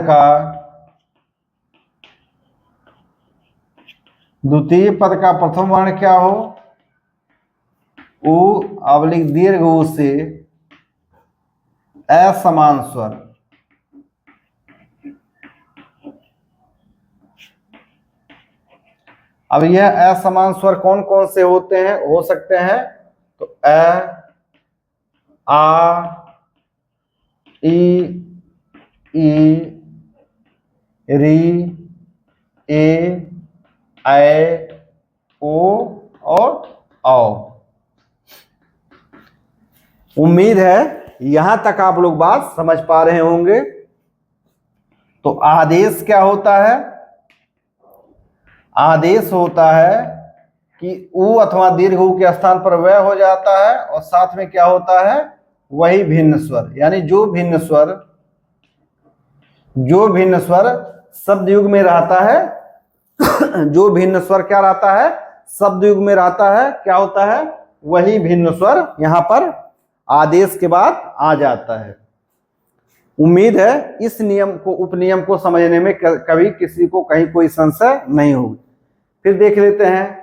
का प्रथम वर्ण क्या हो, ऊ अवलिक दीर्घ ऊ से असमान स्वर। अब यह असमान स्वर कौन कौन से होते हैं, हो सकते हैं, तो अ, आ, ई, री, ए, ऐ, ओ और औ। उम्मीद है यहां तक आप लोग बात समझ पा रहे होंगे। तो आदेश क्या होता है, आदेश होता है कि ऊ अथवा दीर्घ ऊ के स्थान पर वह हो जाता है, और साथ में क्या होता है, वही भिन्न स्वर, यानी जो भिन्न स्वर शब्द युग में रहता है जो भिन्न स्वर क्या रहता है, शब्द युग में रहता है, क्या होता है, वही भिन्न स्वर यहां पर आदेश के बाद आ जाता है। उम्मीद है इस नियम को, उपनियम को समझने में कभी किसी को कहीं कोई संशय नहीं होगी। फिर देख लेते हैं,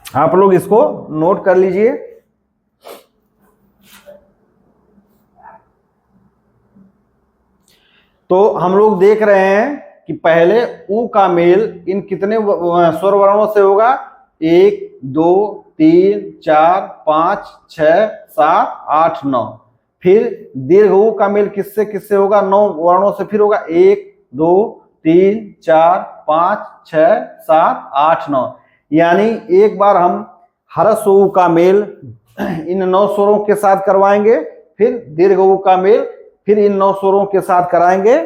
आप लोग इसको नोट कर लीजिए। तो हम लोग देख रहे हैं कि पहले ऊ का मेल इन कितने स्वर वर्णों से होगा, 1 2 3 4 5 6 7 8 9। फिर दीर्घ ऊ का मेल किससे किससे होगा, 9 वर्णों से फिर होगा, 1 2 3 4 5 6 7 8 9। यानी एक बार हम ह्रस्व ऊ का मेल इन 9 स्वरों के साथ करवाएंगे, फिर दीर्घ ऊ का मेल फिर इन 9 स्वरों के साथ कराएंगे।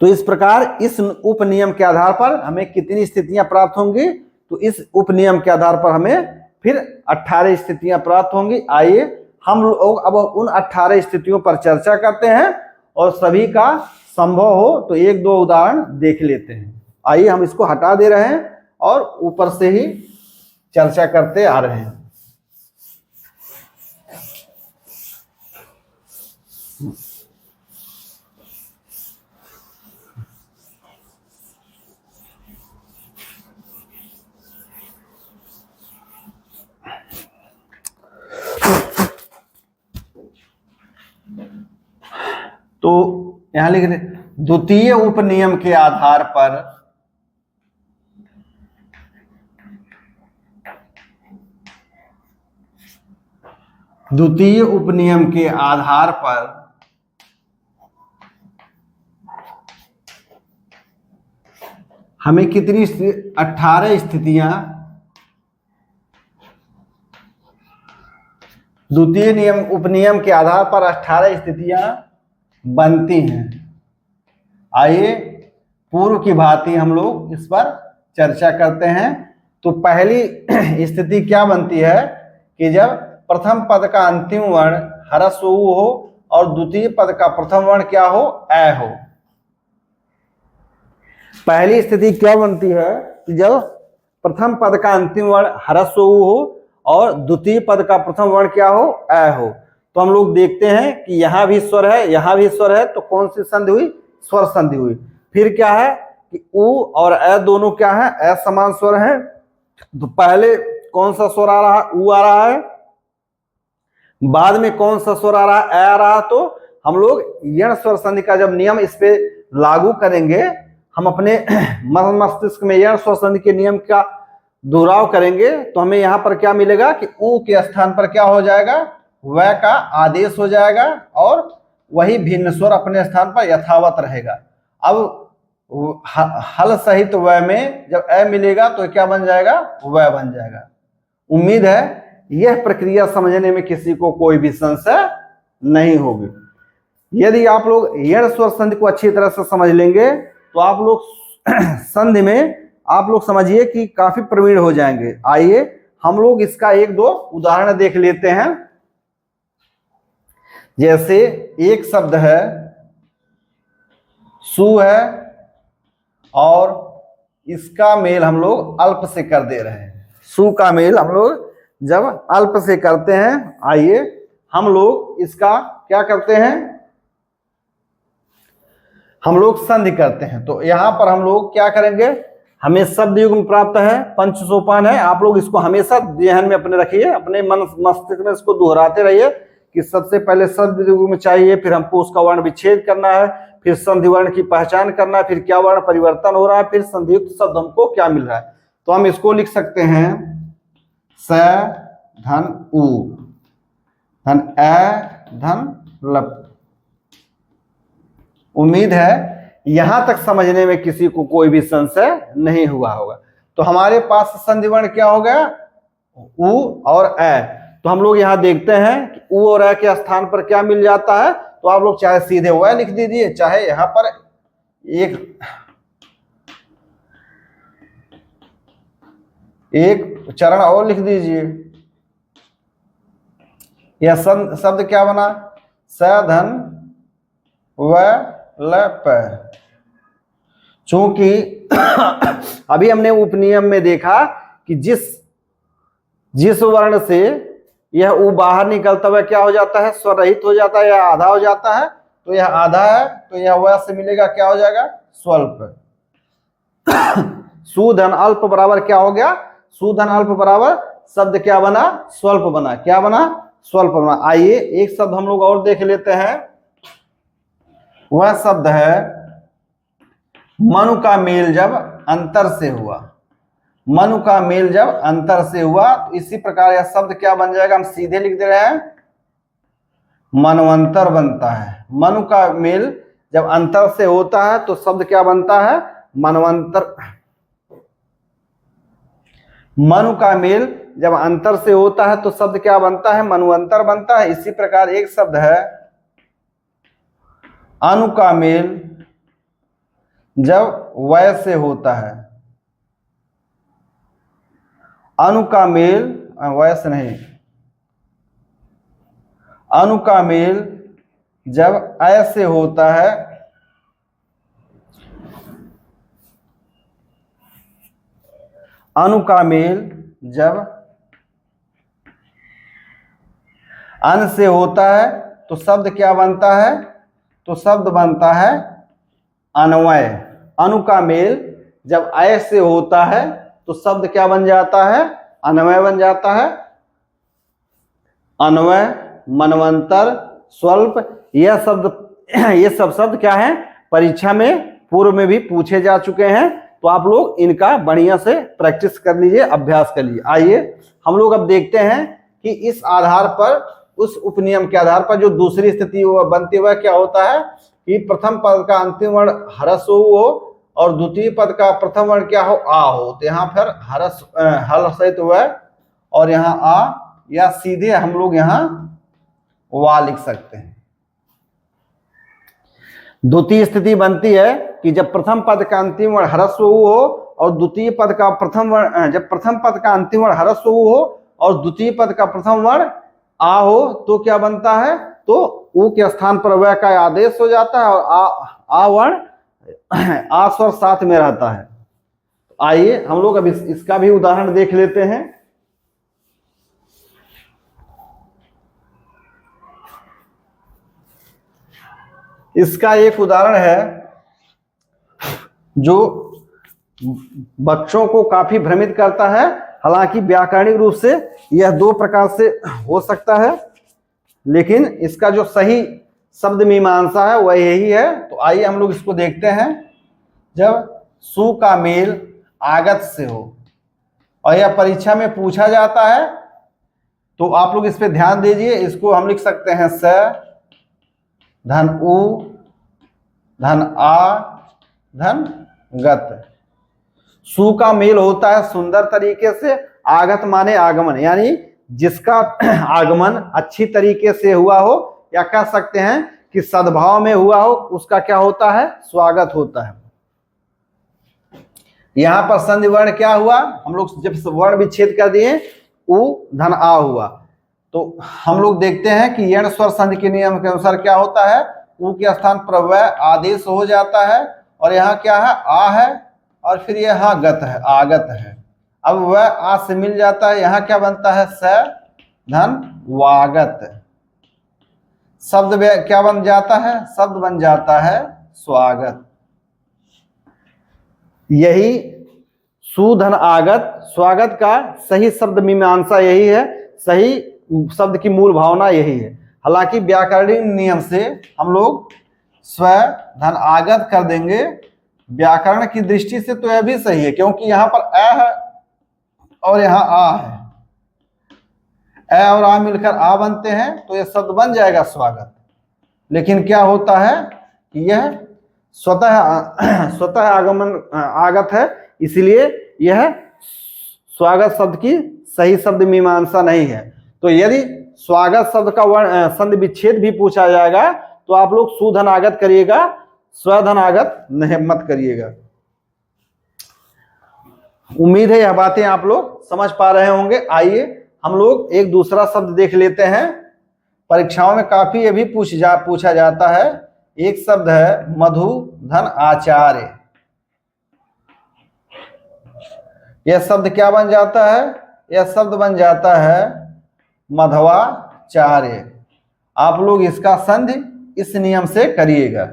तो इस प्रकार इस उपनियम के आधार पर हमें कितनी स्थितियां प्राप्त होंगी, तो इस उपनियम के आधार पर हमें फिर 18 स्थितियां प्राप्त होंगी। आइए हम लोग अब उन 18 स्थितियों पर चर्चा करते हैं, और सभी का संभव हो तो 1-2 उदाहरण देख लेते हैं। आइए हम इसको हटा दे रहे हैं और ऊपर से ही चर्चा करते आ रहे हैं। तो यहां लिख रहे द्वितीय उपनियम के आधार पर द्वितीय उपनियम के आधार पर हमें कितनी 18 स्थितियां द्वितीय नियम उपनियम के आधार पर 18 स्थितियां बनती हैं। आइए पूर्व की भांति हम लोग इस पर चर्चा करते हैं। तो पहली स्थिति क्या बनती है कि जब प्रथम पद का अंतिम वर्ण ह्रस्व उ हो और द्वितीय पद का प्रथम वर्ण क्या हो, ए हो। पहली स्थिति क्या बनती है कि जब प्रथम पद का अंतिम वर्ण ह्रस्व उ हो और द्वितीय पद का प्रथम वर्ण क्या हो, ए हो। तो हम लोग देखते हैं कि यहां भी स्वर है, यहां भी स्वर है, तो कौन सी संधि हुई, स्वर संधि हुई। फिर क्या है कि उ और ए दोनों क्या है, असमान स्वर है। तो पहले कौन सा स्वर आ रहा है, उ आ रहा है, बाद में कौन सा स्वर आ रहा है, ए आ रहा है। तो हम लोग यण स्वर संधि का जब नियम इस पे लागू करेंगे, हम अपने मस्तिष्क में यण स्वर संधि के नियम का दोहराव करेंगे, तो हमें यहाँ पर क्या मिलेगा कि उ के स्थान पर क्या हो जाएगा, व का आदेश हो जाएगा और वही भिन्न स्वर अपने स्थान पर यथावत रहेगा। अब हल सहित व में जब ए मिलेगा तो क्या बन जाएगा, व बन जाएगा। उम्मीद है यह प्रक्रिया समझने में किसी को कोई भी संशय नहीं होगी। यदि आप लोग यण स्वर संधि को अच्छी तरह से समझ लेंगे तो आप लोग संधि में आप लोग समझिए कि काफी प्रवीण हो जाएंगे। आइए हम लोग इसका एक दो उदाहरण देख लेते हैं। जैसे एक शब्द है सु है और इसका मेल हम लोग अल्प से कर दे रहे हैं। सु का मेल हम लोग जब अल्प से करते हैं, आइए हम लोग इसका क्या करते हैं, हम लोग संधि करते हैं। तो यहां पर हम लोग क्या करेंगे, हमें शब्द युग्म प्राप्त है, पंच सोपान है। आप लोग इसको हमेशा ध्यान में अपने रखिए, अपने मन मस्तिष्क में इसको दोहराते रहिए कि सबसे पहले शब्द युग्म चाहिए, फिर हमको उसका वर्ण विच्छेद करना है, फिर संधि वर्ण की पहचान करना है, फिर क्या वर्ण परिवर्तन हो रहा है, फिर संधियुक्त शब्द हमको क्या मिल रहा है। तो हम इसको लिख सकते हैं स धन उ धन ए धन लप। उम्मीद है यहां तक समझने में किसी को कोई भी संशय नहीं हुआ होगा। तो हमारे पास संधि वर्ण क्या हो गया, उ और ए। तो हम लोग यहां देखते हैं कि उ और ए के स्थान पर क्या मिल जाता है। तो आप लोग चाहे सीधे व लिख दीजिए, चाहे यहां पर एक चरण और लिख दीजिए। यह शब्द क्या बना, स धन व ल प। चूंकि अभी हमने उपनियम में देखा कि जिस वर्ण से यह उ बाहर निकलता हुआ क्या हो जाता है, स्वर रहित हो जाता है या आधा हो जाता है। तो यह आधा है तो यह व से मिलेगा क्या हो जाएगा, स्वल्प। सुधन अल्प बराबर क्या हो गया, सुधन अल्प बराबर शब्द क्या बना, स्वल्प बना। क्या बना, स्वल्प बना। आइए एक शब्द हम लोग और देख लेते हैं। वह शब्द है मनु का मेल जब अंतर से हुआ। मनु का मेल जब अंतर से हुआ, तो इसी प्रकार यह शब्द क्या बन जाएगा, हम सीधे लिख दे रहे हैं, मनवंतर बनता है। मनु का मेल जब अंतर से होता है तो शब्द क्या बनता है, मनवंतर। मनु का मेल जब अंतर से होता है तो शब्द क्या बनता है, मनवंतर बनता है। इसी प्रकार एक शब्द है अनु का मेल जब वय से होता है। अनु का मेल वय से नहीं, अनु का मेल जब अय से होता है, अनु का मेल जब अन से होता है तो शब्द क्या बनता है, तो शब्द बनता है अन्वय। अनु का मेल जब अय से होता है तो शब्द क्या बन जाता है, अन्वय बन जाता है। अन्वय, मनवंतर, स्वल्प, यह शब्द ये सब शब्द क्या है, परीक्षा में पूर्व में भी पूछे जा चुके हैं, तो आप लोग इनका बढ़िया से प्रैक्टिस कर लीजिए, अभ्यास कर लीजिए। आइए हम लोग अब देखते हैं कि इस आधार पर, उस उपनियम के आधार पर जो दूसरी स्थिति बनती है वह क्या होता है कि प्रथम पद का अंतिम वर्ण ह्रस्व हो और द्वितीय पद का प्रथम वर्ण क्या हो, आ हो। तो यहाँ पर हल सहित वह और यहाँ आ, या सीधे हम लोग यहाँ वा लिख सकते हैं। द्वितीय स्थिति बनती है कि जब प्रथम पद का अंतिम वर्ण ह्रस्व हो और द्वितीय पद का प्रथम वर्ण, जब प्रथम पद का अंतिम वर्ण ह्रस्व हो और द्वितीय पद का प्रथम वर्ण आ हो, तो क्या बनता है, तो ऊ के स्थान पर वह का आदेश हो जाता है और आ वर्ण आ स्वर साथ में रहता है। आइए हम लोग अब इसका भी उदाहरण देख लेते हैं। इसका एक उदाहरण है जो बच्चों को काफी भ्रमित करता है। हालांकि व्याकरणिक रूप से यह दो प्रकार से हो सकता है, लेकिन इसका जो सही शब्द मीमांसा है वह यही है। तो आइए हम लोग इसको देखते हैं। जब सु का मेल आगत से हो और यह परीक्षा में पूछा जाता है, तो आप लोग इस पे ध्यान दीजिए। इसको हम लिख सकते हैं स धन उ धन आ धन गत। सु का मेल होता है सुंदर तरीके से, आगत माने आगमन, यानी जिसका आगमन अच्छी तरीके से हुआ हो, या कह सकते हैं कि सद्भाव में हुआ हो, उसका क्या होता है, स्वागत होता है। यहां पर संधि वर्ण क्या हुआ, हम लोग जब वर्ण विच्छेद कर दिए उ धन आ हुआ, तो हम लोग देखते हैं कि यण स्वर संधि के नियम के अनुसार क्या होता है, उ के स्थान पर वह आदेश हो जाता है और यहाँ क्या है, आ है और फिर यहाँ गत है, आगत है। अब वह आ से मिल जाता है, यहाँ क्या बनता है, स धन वागत। शब्द क्या बन जाता है, शब्द बन जाता है स्वागत। यही सु धन आगत स्वागत का सही शब्द मीमांसा यही है, सही शब्द की मूल भावना यही है। हालांकि व्याकरणिक नियम से हम लोग स्व धन आगत कर देंगे, व्याकरण की दृष्टि से तो यह भी सही है, क्योंकि यहाँ पर अ है और यहाँ आ है, अ और आ मिलकर आ बनते हैं, तो यह शब्द बन जाएगा स्वागत। लेकिन क्या होता है कि यह स्वतः आगमन आगत है, इसलिए यह स्वागत शब्द की सही शब्द मीमांसा नहीं है। तो यदि स्वागत शब्द का वर्ण संधि विच्छेद भी पूछा जाएगा, तो आप लोग सुधन आगत करिएगा, स्वधन आगत नहीं मत करिएगा। उम्मीद है यह बातें आप लोग समझ पा रहे होंगे। आइए हम लोग एक दूसरा शब्द देख लेते हैं। परीक्षाओं में काफी ये भी पूछा जाता है। एक शब्द है मधु धन आचार्य। यह शब्द क्या बन जाता है, यह शब्द बन जाता है मधवाचार्य। आप लोग इसका संधि इस नियम से करिएगा।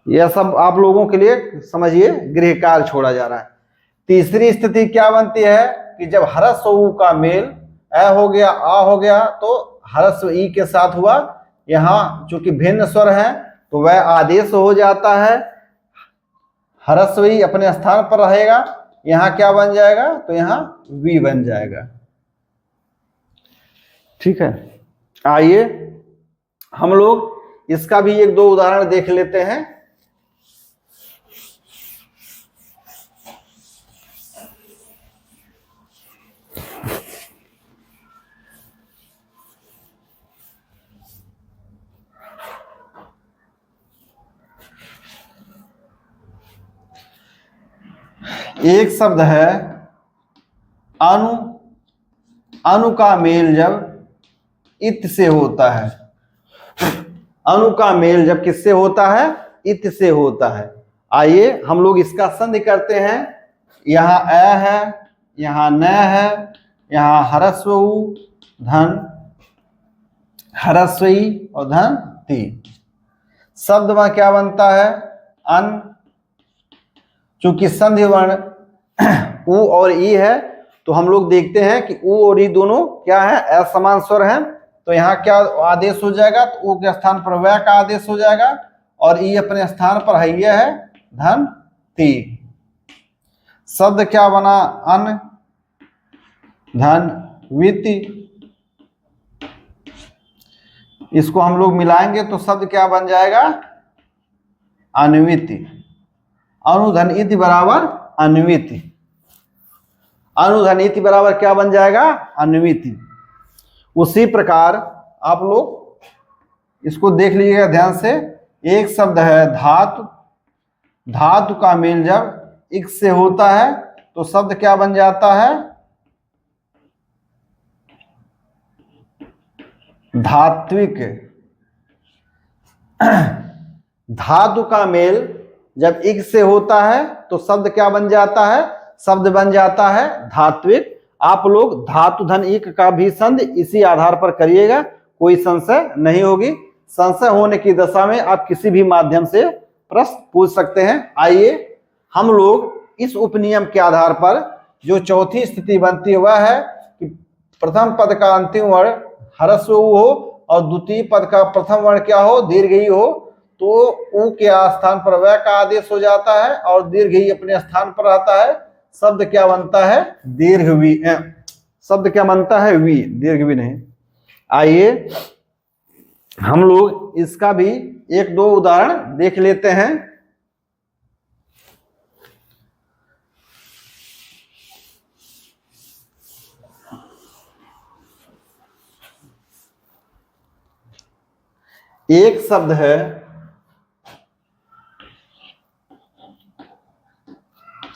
यह सब आप लोगों के लिए समझिए गृह कार्य छोड़ा जा रहा है। तीसरी स्थिति क्या बनती है कि जब ह्रस्व उ का मेल अ हो गया आ हो गया, तो ह्रस्व ई के साथ हुआ, यहाँ चूंकि भिन्न स्वर है तो वह आदेश हो जाता है, ह्रस्व ई अपने स्थान पर रहेगा, यहाँ क्या बन जाएगा, तो यहाँ वी बन जाएगा। ठीक है, आइए हम लोग इसका भी एक दो उदाहरण देख लेते हैं। एक शब्द है अनु। अनु का मेल जब इत से होता है, अनु का मेल जब किससे होता है, इत से होता है। आइए हम लोग इसका संधि करते हैं। यहाँ अ है, यहाँ न है, यहाँ ह्रस्व उ धन ह्रस्व ई और धन ती। शब्द में क्या बनता है, अन। चूंकि संधि वर्ण उ और ई है, तो हम लोग देखते हैं कि उ और ई दोनों क्या है, असमान स्वर हैं, तो यहाँ क्या आदेश हो जाएगा, तो ऊ के स्थान पर वह का आदेश हो जाएगा और ई अपने स्थान पर है, यह है धन ती। शब्द क्या बना, अन धन विति। इसको हम लोग मिलाएंगे तो शब्द क्या बन जाएगा, अन्विति। अनुधन इति बराबर अन्विति। अनुधन इति बराबर क्या बन जाएगा, अन्विति। उसी प्रकार आप लोग इसको देख लीजिएगा ध्यान से। एक शब्द है धातु, धातु का मेल जब इक से होता है तो शब्द क्या बन जाता है, धात्विक। धातु का मेल जब इक से होता है तो शब्द क्या बन जाता है, शब्द बन जाता है धात्विक। आप लोग धातु धन इक का भी संधि इसी आधार पर करिएगा, कोई संशय नहीं होगी। संशय होने की दशा में आप किसी भी माध्यम से प्रश्न पूछ सकते हैं। आइए हम लोग इस उपनियम के आधार पर जो चौथी स्थिति बनती है वह है कि प्रथम पद का अंतिम वर्ण ह्रस्व ऊ हो और द्वितीय पद का प्रथम वर्ण क्या हो, दीर्घ ई हो, तो ऊ के स्थान पर वह का आदेश हो जाता है और दीर्घ ई अपने स्थान पर रहता है। शब्द क्या बनता है, दीर्घ वी। शब्द क्या बनता है, वी, दीर्घ वी नहीं। आइए हम लोग इसका भी एक दो उदाहरण देख लेते हैं। एक शब्द है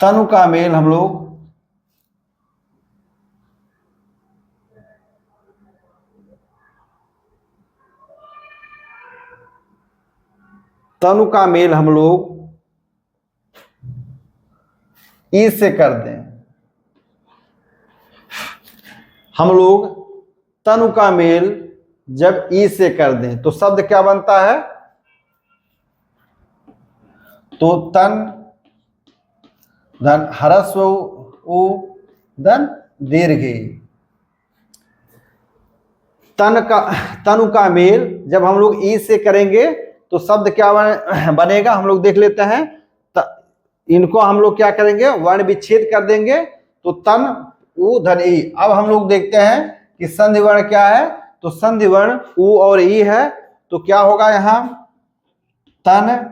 तनु का मेल, हम लोग तनु का मेल हम लोग ई से कर दें। हम लोग तनु का मेल जब ई से कर दें तो शब्द क्या बनता है, तो तन धन ह्रस्व ऊ धन दीर्घ ई। तनु का मेल जब हम लोग ई से करेंगे तो शब्द क्या बनेगा, हम लोग देख लेते हैं। इनको हम लोग क्या करेंगे, वर्ण विच्छेद कर देंगे तो तन ऊ धन ई। अब हम लोग देखते हैं कि संधि वर्ण क्या है, तो संधि वर्ण ऊ और ई है, तो क्या होगा यहां, तन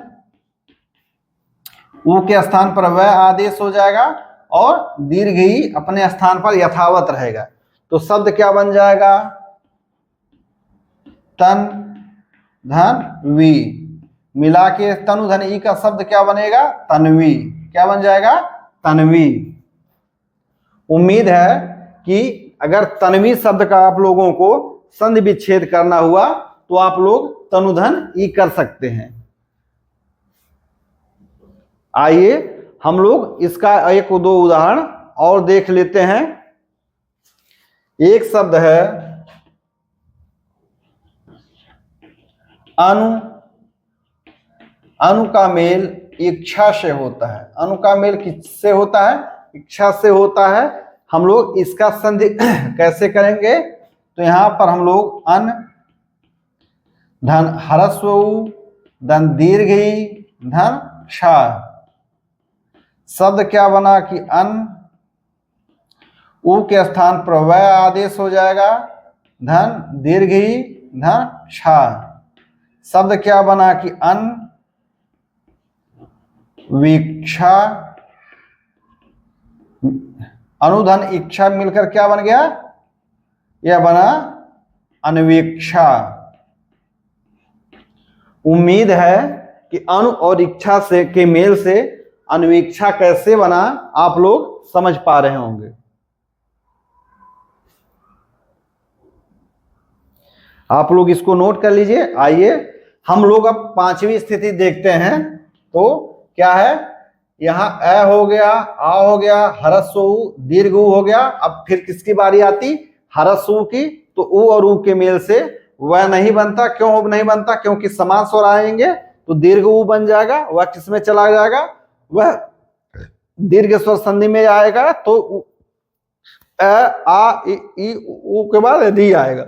ऊ के स्थान पर वह आदेश हो जाएगा और दीर्घ ई अपने स्थान पर यथावत रहेगा। तो शब्द क्या बन जाएगा, तन धन वी। मिला के तनु धन ई का शब्द क्या बनेगा, तन्वी। क्या बन जाएगा, तन्वी। उम्मीद है कि अगर तन्वी शब्द का आप लोगों को संधि विच्छेद करना हुआ तो आप लोग तनुधन ई कर सकते हैं। आइए हम लोग इसका एक दो उदाहरण और देख लेते हैं। एक शब्द है अनु। अनु का मेल इच्छा से होता है। अनु का मेल किससे होता है, इच्छा से होता है। हम लोग इसका संधि कैसे करेंगे, तो यहां पर हम लोग अन धन ह्रस्व ऊ धन दीर्घ ई धन क्षा। शब्द क्या बना कि अन ऊ के स्थान पर वह आदेश हो जाएगा, धन दीर्घ ई धन क्षा। शब्द क्या बना कि अन वीक्षा। अनुधन इच्छा मिलकर क्या बन गया, यह बना अनवीक्षा। उम्मीद है कि अनु और इच्छा से के मेल से अनवीक्षा कैसे बना आप लोग समझ पा रहे होंगे। आप लोग इसको नोट कर लीजिए। आइए हम लोग अब पांचवी स्थिति देखते हैं। तो क्या है, यहां अ हो गया, आ हो गया, ह्रस्व ऊ दीर्घ ऊ हो गया। अब फिर किसकी बारी आती, ह्रस्व ऊ की। तो ऊ और ऊ के मेल से वह नहीं बनता। क्यों नहीं बनता, क्योंकि समान स्वर आएंगे तो दीर्घ ऊ बन जाएगा। वह किसमें चला जाएगा, वह दीर्घ स्वर संधि में आएगा। तो अ आ ई ऊ के बाद री आएगा।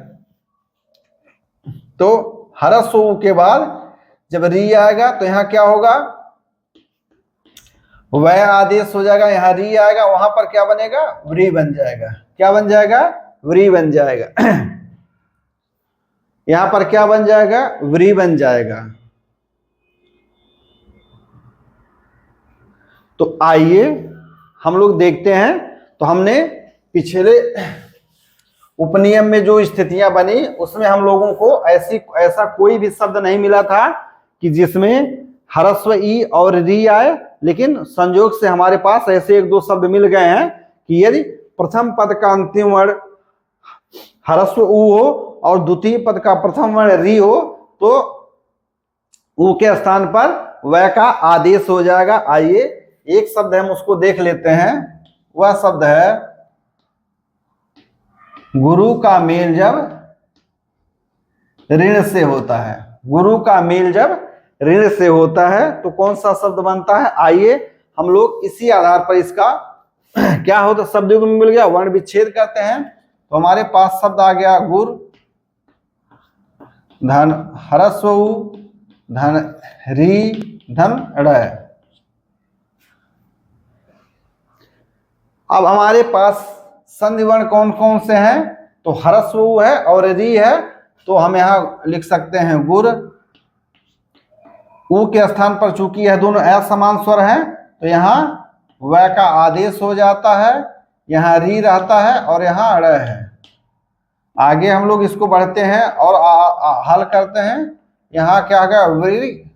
तो हरस्व ऊ के बाद जब री आएगा तो यहाँ क्या होगा, वह आदेश हो जाएगा, यहाँ री आएगा, वहां पर क्या बनेगा, व्री बन जाएगा। क्या बन जाएगा, व्री बन जाएगा। यहां पर क्या बन जाएगा, व्री बन जाएगा। तो आइए हम लोग देखते हैं। तो हमने पिछले उपनियम में जो स्थितियां बनी उसमें हम लोगों को ऐसा कोई भी शब्द नहीं मिला था कि जिसमें ह्रस्व ई और री आए, लेकिन संयोग से हमारे पास ऐसे एक दो शब्द मिल गए हैं कि यदि प्रथम पद का अंतिम वर्ण ह्रस्व ऊ हो और द्वितीय पद का प्रथम वर्ण री हो तो ऊ के स्थान पर वह का आदेश हो जाएगा। आइए एक शब्द हम उसको देख लेते हैं। वह शब्द है गुरु का मेल जब ऋण से होता है। गुरु का मेल जब ऋण से होता है तो कौन सा शब्द बनता है, आइए हम लोग इसी आधार पर इसका क्या होता, शब्द मिल गया, वर्ण विच्छेद करते हैं। तो हमारे पास शब्द आ गया गुर धन ह्रस्व ऊ धन री धन ड़। अब हमारे पास संधि वर्ण कौन कौन से हैं, तो ह्रस्व ऊ है और री है, तो हम यहां लिख सकते हैं गुर। ऊ के स्थान पर चूंकि यह दोनों असमान स्वर हैं तो यहाँ वह का आदेश हो जाता है, यहाँ री रहता है और यहाँ ड़ है। आगे हम लोग इसको बढ़ते हैं और हल करते हैं। यहाँ क्या होगा, व्री,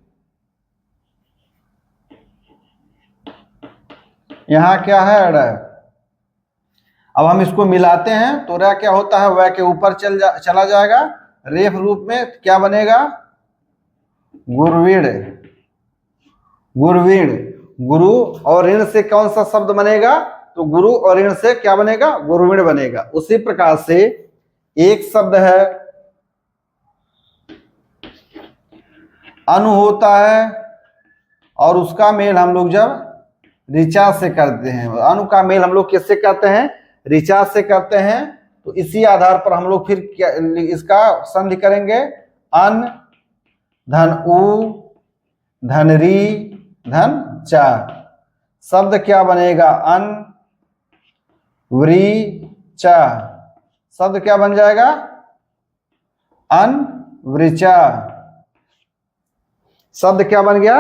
यहाँ क्या है ड़। अब हम इसको मिलाते हैं तो र क्या होता है, वह के ऊपर चला जाएगा, रेफ रूप में क्या बनेगा, गुरवीण। गुरवीण, गुरु और ऋण से कौन सा शब्द बनेगा, तो गुरु और ऋण से क्या बनेगा, गुरवीण बनेगा। उसी प्रकार से एक शब्द है अनु होता है और उसका मेल हम लोग जब ऋचा से करते हैं, अनु का मेल हम लोग किससे करते हैं, ऋचा से करते हैं। तो इसी आधार पर हम लोग फिर क्या इसका संधि करेंगे, अन धन ऊ धन री धन चा। शब्द क्या बनेगा, अन व्री चा। शब्द क्या बन जाएगा, अन वृचा। शब्द क्या बन गया,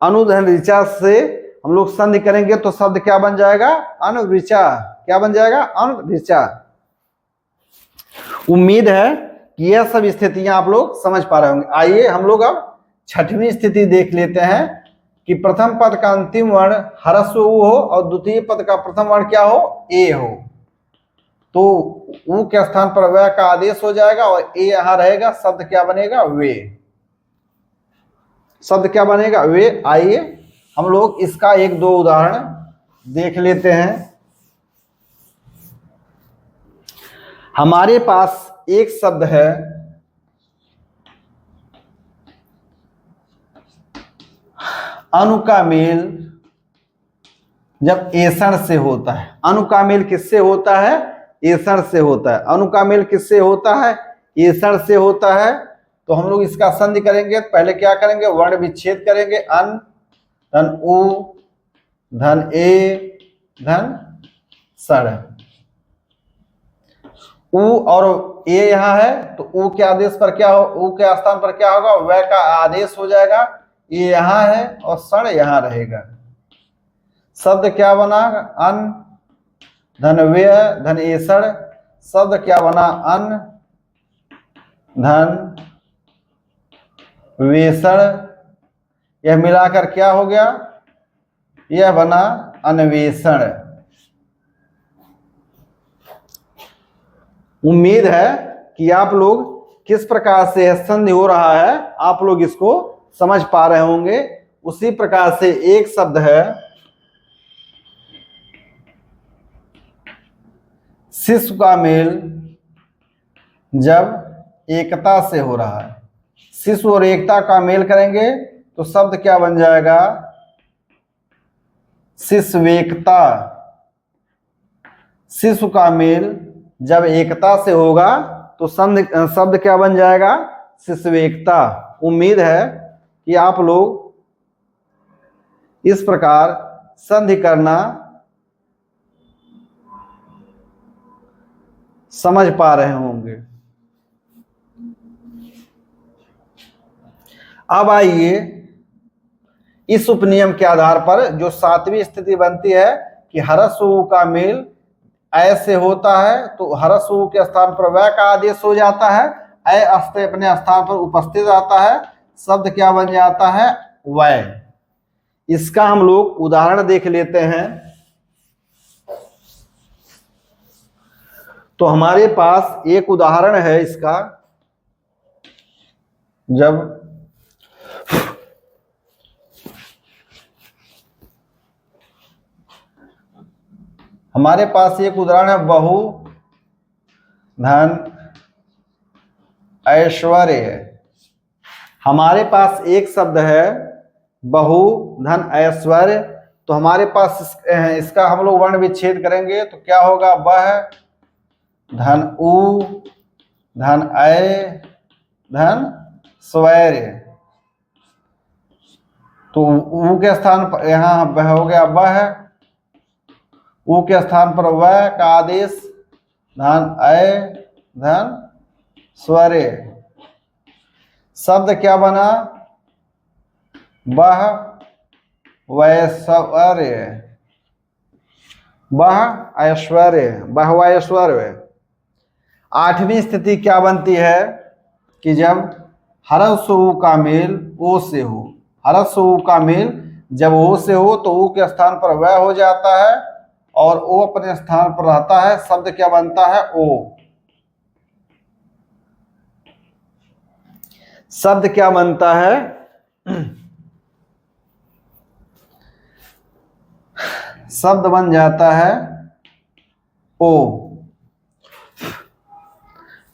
अनुधन ऋचा से हम लोग संधि करेंगे तो शब्द क्या बन जाएगा, अनवृचा। क्या बन जाएगा, अनवृचा। उम्मीद है कि यह सब स्थितियां आप लोग समझ पा रहे होंगे। आइए हम लोग अब छठवीं स्थिति देख लेते हैं कि प्रथम पद का अंतिम वर्ण ह्रस्व ऊ हो और द्वितीय पद का प्रथम वर्ण क्या हो, ए हो। तो ऊ के स्थान पर वह का आदेश हो जाएगा और ए यहां रहेगा। शब्द क्या बनेगा, वे। शब्द क्या बनेगा, वे। आइए हम लोग इसका एक दो उदाहरण देख लेते हैं। हमारे पास एक शब्द है अनु का मेल जब एषण से होता है। अनु का मेल किससे होता है, एषण से होता है। अनु का मेल किससे होता है, एषण से होता है। तो हम लोग इसका संधि करेंगे। पहले क्या करेंगे, वर्ण विच्छेद करेंगे। अन धन ऊ धन ए धन सड़। ऊ और ए यहाँ है तो ऊ के आदेश पर क्या हो, ऊ के स्थान पर क्या होगा, वह का आदेश हो जाएगा। ये यहाँ है और सड़ यहाँ रहेगा। शब्द क्या बना, अन धन वे धन एसड़। शब्द क्या बना, अन धन वेसड़। यह मिलाकर क्या हो गया, यह बना अन्वेषण। उम्मीद है कि आप लोग किस प्रकार से संधि हो रहा है आप लोग इसको समझ पा रहे होंगे। उसी प्रकार से एक शब्द है शिशु का मेल जब एकता से हो रहा है। शिशु और एकता का मेल करेंगे तो शब्द क्या बन जाएगा, शिशुवेकता। शिशु का मेल जब एकता से होगा तो शब्द क्या बन जाएगा, शिष्यवेकता। उम्मीद है कि आप लोग इस प्रकार संधि करना समझ पा रहे होंगे। अब आइए इस उपनियम के आधार पर जो सातवीं स्थिति बनती है कि ह्रस्व ऊ का मेल ऐसे होता है, तो ह्रस्व ऊ के स्थान पर वह का आदेश हो जाता है, ऐ अस्ते अपने स्थान पर उपस्थित आता है, शब्द क्या बन जाता है, वह। इसका हम लोग उदाहरण देख लेते हैं। तो हमारे पास एक उदाहरण है इसका। जब हमारे पास एक उदाहरण है, बहु धन ऐश्वर्य। हमारे पास एक शब्द है बहु धन ऐश्वर्य, तो हमारे पास इसका हम लोग वर्ण विच्छेद करेंगे तो क्या होगा, वह धन ऊ धन ऐ धन स्वैर्य। तो ऊ के स्थान पर यहाँ वह हो गया वह, ऊ के स्थान पर वह का आदेश, धन ऐ धन स्वरे। शब्द क्या बना, वह वैश्वर्य, वह ऐश्वर्य, वह वैश्वर्य। आठवीं स्थिति क्या बनती है कि जब ह्रस्व ऊ का मेल ओ से हो। ह्रस्व ऊ का मेल जब ओ से हो तो ऊ के स्थान पर वह हो जाता है और ओ अपने स्थान पर रहता है, शब्द क्या बनता है, ओ। शब्द क्या बनता है, शब्द बन जाता है ओ।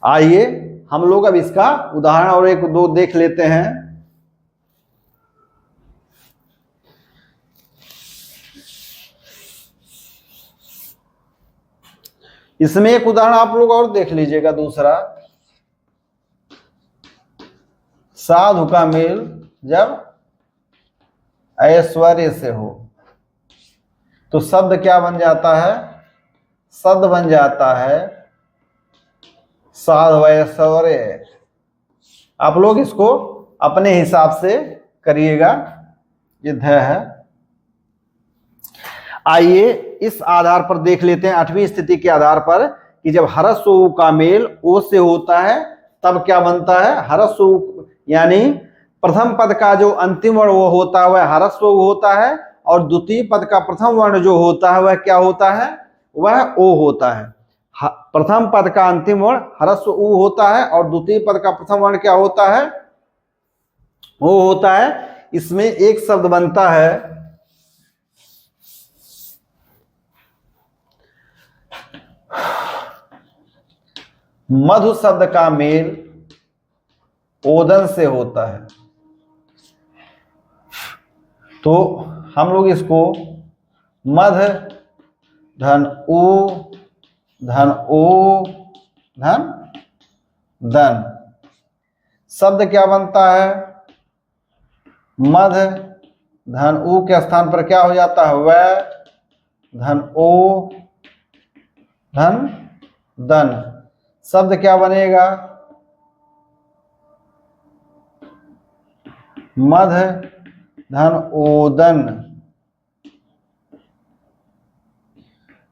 आइए हम लोग अब इसका उदाहरण और एक दो देख लेते हैं। इसमें एक उदाहरण आप लोग और देख लीजिएगा, दूसरा, साधु का मेल जब ऐश्वर्य से हो तो शब्द क्या बन जाता है, शब्द बन जाता है साधु ऐश्वर्य। आप लोग इसको अपने हिसाब से करिएगा, ये ध है। आइए इस आधार पर देख लेते हैं, आठवीं स्थिति के आधार पर, कि जब ह्रस्व ऊ का मेल ओ से होता है तब क्या बनता है, ह्रस्व ऊ यानी प्रथम पद का जो अंतिम वर्ण वो होता है वह ह्रस्व ऊ होता है, और द्वितीय पद का प्रथम वर्ण जो होता है वह क्या होता है, वह ओ होता है। प्रथम पद का अंतिम वर्ण ह्रस्व ऊ होता है और द्वितीय पद का प्रथम वर्ण क्या होता है, ओ होता है। इसमें एक शब्द बनता है मधु। शब्द का मेल ओदन से होता है, तो हम लोग इसको मध धन ऊ धन ओ धन दन। शब्द क्या बनता है, मध धन ऊ के स्थान पर क्या हो जाता है, वह धन ओ धन दन। शब्द क्या बनेगा, मध धन ओदन,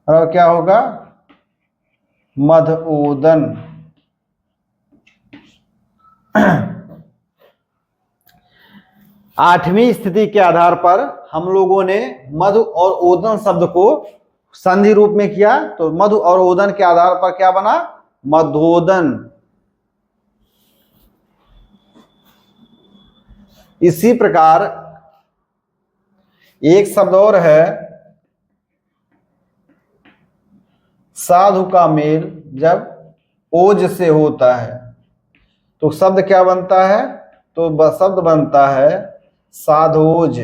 और क्या होगा, मध ओदन। आठवीं स्थिति के आधार पर हम लोगों ने मधु और ओदन शब्द को संधि रूप में किया, तो मधु और ओदन के आधार पर क्या बना, मधोदन। इसी प्रकार एक शब्द और है, साधु का मेल जब ओज से होता है तो शब्द क्या बनता है, तो शब्द बनता है साधोज।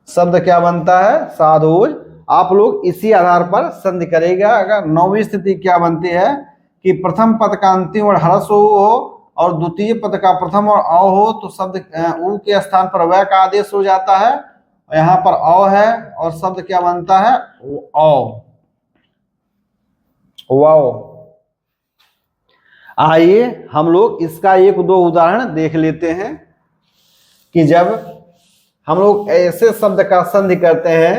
शब्द क्या बनता है, साधोज। आप लोग इसी आधार पर संधि करेगा। अगर नौवीं स्थिति क्या बनती है कि प्रथम पद का अंतिम वर्ण ह्रस्व हो और द्वितीय पद का प्रथम वर्ण अ हो तो शब्द उ के स्थान पर वह का आदेश हो जाता है। यहाँ पर अ है और शब्द क्या बनता है, औ। वाओ। आइए हम लोग इसका एक दो उदाहरण देख लेते हैं कि जब हम लोग ऐसे शब्द का संधि करते हैं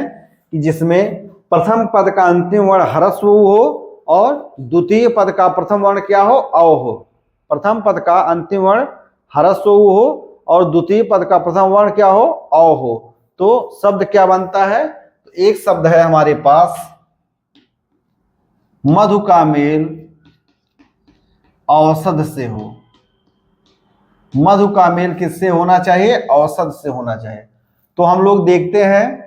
कि जिसमें प्रथम पद का अंतिम वर्ण ह्रस्व हो और द्वितीय पद का प्रथम वर्ण क्या हो, अ हो। प्रथम पद का अंतिम वर्ण ह्रस्व हो और द्वितीय पद का प्रथम वर्ण क्या हो, अ हो। तो शब्द क्या बनता है, तो एक शब्द है हमारे पास मधु का मेल औषध से हो। मधु का मेल किससे होना चाहिए, औषध से होना चाहिए। तो हम लोग देखते हैं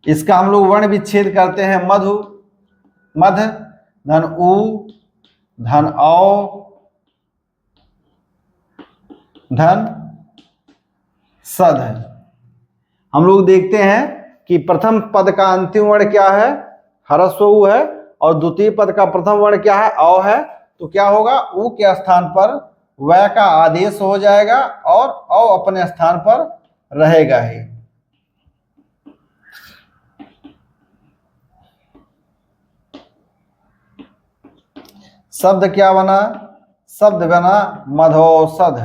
इसका हम लोग वर्ण विच्छेद करते हैं। मधु, मध धन उ धन औ धन सद। हम लोग देखते हैं कि प्रथम पद का अंतिम वर्ण क्या है, ह्रस्व उ है और द्वितीय पद का प्रथम वर्ण क्या है, औ है। तो क्या होगा, उ के स्थान पर वह का आदेश हो जाएगा और औ अपने स्थान पर रहेगा ही। शब्द क्या बना, शब्द बना मधौषध।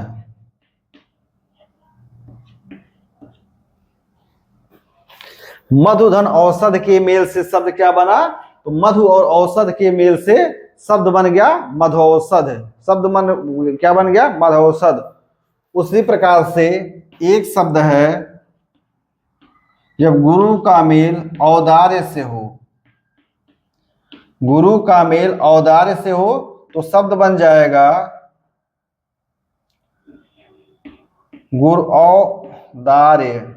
मधु धन औषध के मेल से शब्द क्या बना, तो मधु और औषध के मेल से शब्द बन गया मधौषध। शब्द मन क्या बन गया, मधौषध। उसी प्रकार से एक शब्द है जब गुरु का मेल औदार्य से हो, गुरु का मेल औदार्य से हो तो शब्द बन जाएगा गुरु औदार्य।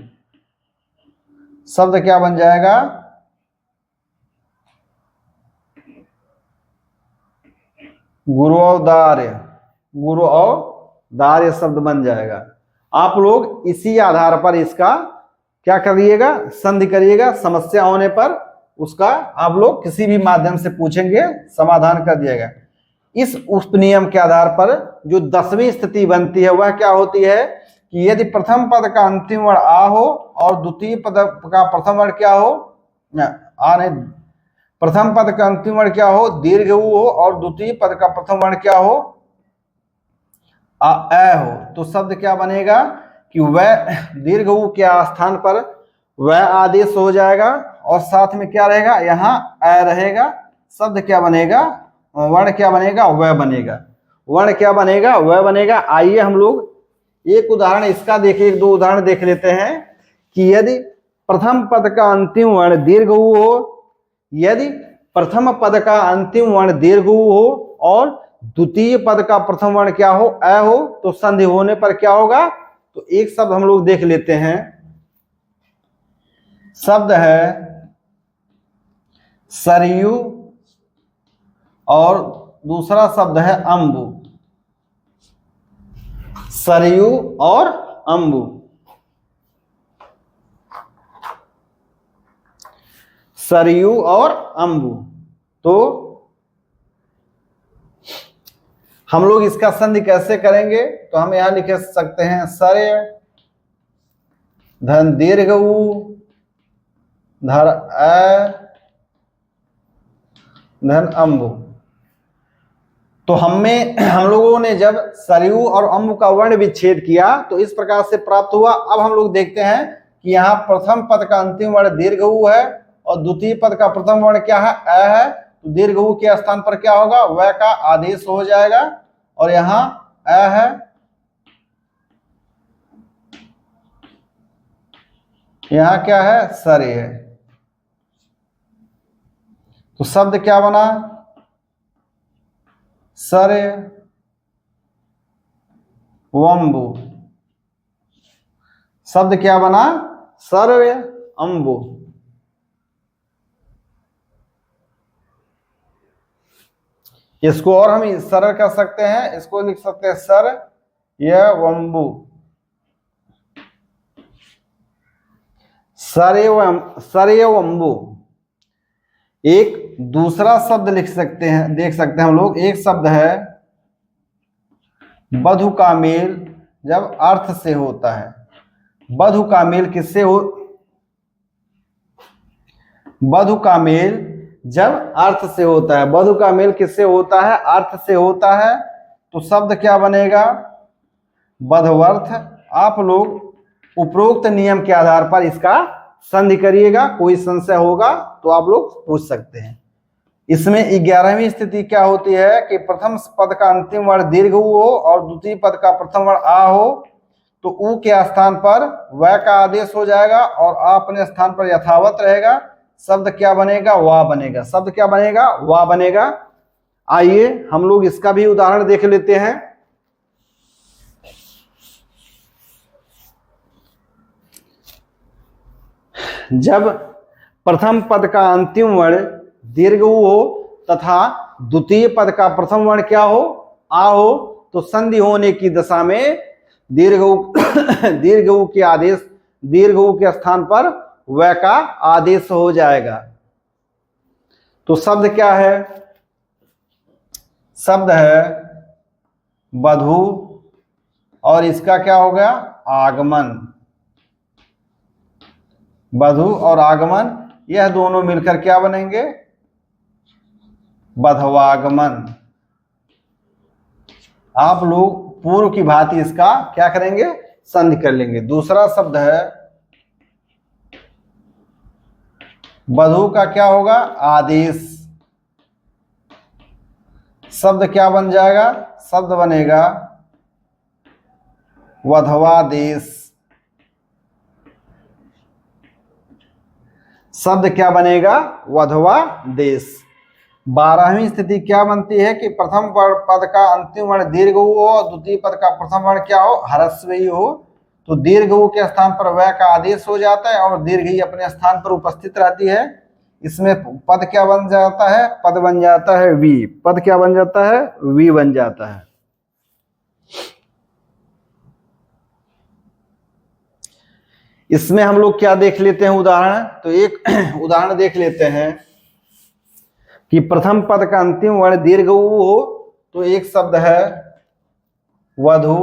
शब्द क्या बन जाएगा, गुरु औदार्य। गुरु औदार्य शब्द बन जाएगा। आप लोग इसी आधार पर इसका क्या करिएगा, संधि करिएगा। समस्या होने पर उसका आप लोग किसी भी माध्यम से पूछेंगे, समाधान कर दिएगा। इस उपनियम के आधार पर जो 10वीं स्थिति बनती है वह क्या होती है कि यदि प्रथम पद का अंतिम वर्ण आ हो और द्वितीय पद का प्रथम वर्ण क्या हो, आ नहीं, प्रथम पद का अंतिम वर्ण क्या हो, दीर्घ उ हो और द्वितीय पद का प्रथम वर्ण क्या हो, अ हो। तो शब्द क्या बनेगा कि वह दीर्घ उ के स्थान पर वह आदेश हो जाएगा और साथ में क्या रहेगा, यहाँ अ रहेगा। शब्द क्या बनेगा, वर्ण क्या बनेगा, वह बनेगा। वर्ण क्या बनेगा, वह बनेगा। आइए हम लोग एक उदाहरण इसका देखिए, एक दो उदाहरण देख लेते हैं कि यदि प्रथम पद का अंतिम वर्ण दीर्घ उ हो, यदि प्रथम पद का अंतिम वर्ण दीर्घ उ हो और द्वितीय पद का प्रथम वर्ण क्या हो, अ हो, तो संधि होने पर क्या होगा। तो एक शब्द हम लोग देख लेते हैं। शब्द है सरयू और दूसरा शब्द है अंबु। सरयू और अंबु। सरयू और अंबु। तो हम लोग इसका संधि कैसे करेंगे, तो हम यहां लिख सकते हैं सरय धन दीर्घ उ धर अ धन अंबु। तो हम लोगों ने जब सरयू और अंबु का वर्ण विच्छेद किया तो इस प्रकार से प्राप्त हुआ। अब हम लोग देखते हैं कि यहाँ प्रथम पद का अंतिम वर्ण दीर्घ उ है और द्वितीय पद का प्रथम वर्ण क्या है, अ है। तो दीर्घ उ के स्थान पर क्या होगा, वह का आदेश हो जाएगा और यहाँ अ है। यहाँ क्या है, सरय है। तो शब्द क्या बना, सरय वंबु। शब्द क्या बना, सरय अंबु। इसको और हम सरल कर सकते हैं, इसको लिख सकते हैं सर यह वंबु। सरय वंबु। एक दूसरा शब्द लिख सकते हैं, देख सकते हैं हम लोग। एक शब्द है बधु का मेल जब अर्थ से होता है, बधु का मेल किससे हो, बधु का मेल जब अर्थ से होता है, बधु का मेल किससे होता है, अर्थ से होता है, तो शब्द क्या बनेगा, बधवर्थ। आप लोग उपरोक्त नियम के आधार पर इसका संधि करिएगा, कोई संशय होगा तो आप लोग पूछ सकते हैं। इसमें 11वीं स्थिति क्या होती है कि प्रथम पद का अंतिम वर्ण दीर्घ उ हो और द्वितीय पद का प्रथम वर्ण आ हो, तो उ के स्थान पर व का आदेश हो जाएगा और आ अपने स्थान पर यथावत रहेगा। शब्द क्या बनेगा, वा बनेगा। शब्द क्या बनेगा, वा बनेगा। आइए हम लोग इसका भी उदाहरण देख लेते हैं। जब प्रथम पद का अंतिम वर्ण दीर्घ उ हो तथा द्वितीय पद का प्रथम वर्ण क्या हो, आ हो, तो संधि होने की दशा में दीर्घ उ के आदेश, दीर्घ उ के स्थान पर व का आदेश हो जाएगा। तो शब्द क्या है, शब्द है बधु और इसका क्या हो गया, आगमन। बधु और आगमन यह दोनों मिलकर क्या बनेंगे, बधवागमन। आप लोग पूर्व की भांति इसका क्या करेंगे, संधि कर लेंगे। दूसरा शब्द है बधु का क्या होगा, आदेश। शब्द क्या बन जाएगा, शब्द बनेगा वधवादेश। शब्द क्या बनेगा, वधवादेश। 12वीं स्थिति क्या बनती है कि प्रथम पद का अंतिम वर्ण दीर्घ उ हो और द्वितीय पद का प्रथम वर्ण क्या हो, ह्रस्व हो, तो दीर्घ उ के स्थान पर व का आदेश हो जाता है और दीर्घ ही अपने स्थान पर उपस्थित रहती है। इसमें पद क्या बन जाता है, पद बन जाता है वी। पद क्या बन जाता है, वी बन जाता है। इसमें हम लोग क्या देख लेते हैं उदाहरण, तो एक उदाहरण देख लेते हैं कि प्रथम पद का अंतिम वर्ण दीर्घ उ हो, तो एक शब्द है वधु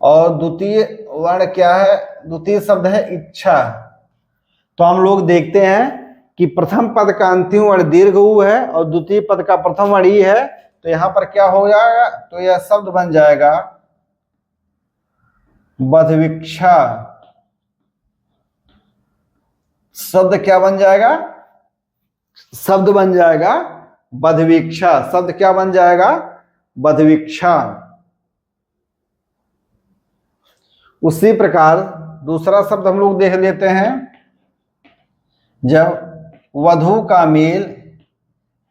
और द्वितीय वर्ण क्या है, द्वितीय शब्द है इच्छा। तो हम लोग देखते हैं कि प्रथम पद का अंतिम वर्ण दीर्घ उ है और द्वितीय पद का प्रथम वर्ण ई है, तो यहां पर क्या हो जाएगा, तो यह शब्द बन जाएगा बधवीक्षा। शब्द क्या बन जाएगा, शब्द बन जाएगा बधवीक्षा। शब्द क्या बन जाएगा, बधवीक्षा। उसी प्रकार दूसरा शब्द हम लोग देख लेते हैं। जब वधु का मेल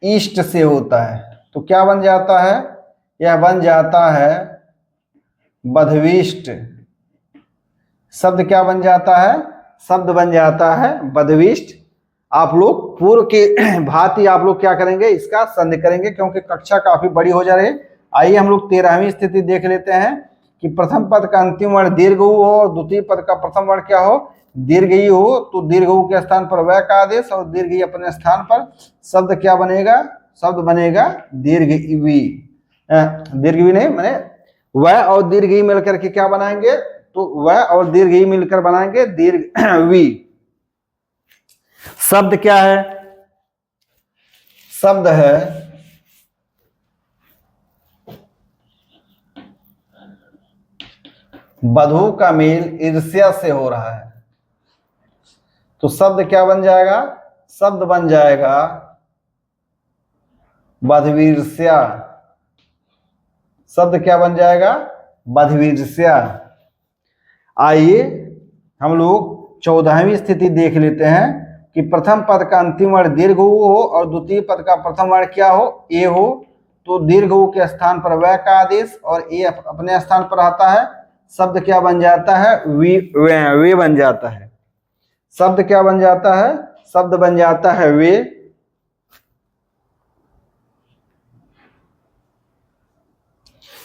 इष्ट से होता है तो क्या बन जाता है, यह बन जाता है बधविष्ट। शब्द क्या बन जाता है, शब्द बन जाता है बधविष्ट। आप लोग पूर्व के भांति आप लोग क्या करेंगे, इसका संधि करेंगे क्योंकि कक्षा काफी बड़ी हो जा रही है। आइए हम लोग 13वीं स्थिति देख लेते हैं कि प्रथम पद का अंतिम वर्ण दीर्घ उ हो और द्वितीय पद का प्रथम वर्ण क्या हो, दीर्घ ई हो, तो दीर्घ उ के स्थान पर व का आदेश और दीर्घ ई अपने स्थान पर। शब्द क्या बनेगा, शब्द बनेगा दीर्घ वी। दीर्घ वी नहीं माने व और दीर्घ ई मिलकर के क्या बनाएंगे, तो व और दीर्घ ई मिलकर बनाएंगे दीर्घ वी। शब्द क्या है, शब्द है बधु का मेल ईर्ष्या से हो रहा है, तो शब्द क्या बन जाएगा, शब्द बन जाएगा बधवीर्ष्या। शब्द क्या बन जाएगा, बधवीर्ष्या। आइए हम लोग 14वीं स्थिति देख लेते हैं कि प्रथम पद का अंतिम वर्ण दीर्घ उ हो और द्वितीय पद का प्रथम वर्ण क्या हो, ए हो, तो दीर्घ उ के स्थान पर व का आदेश और ए अपने स्थान पर आता है। शब्द क्या बन जाता है, वे बन जाता है। शब्द क्या बन जाता है, शब्द बन जाता है वे।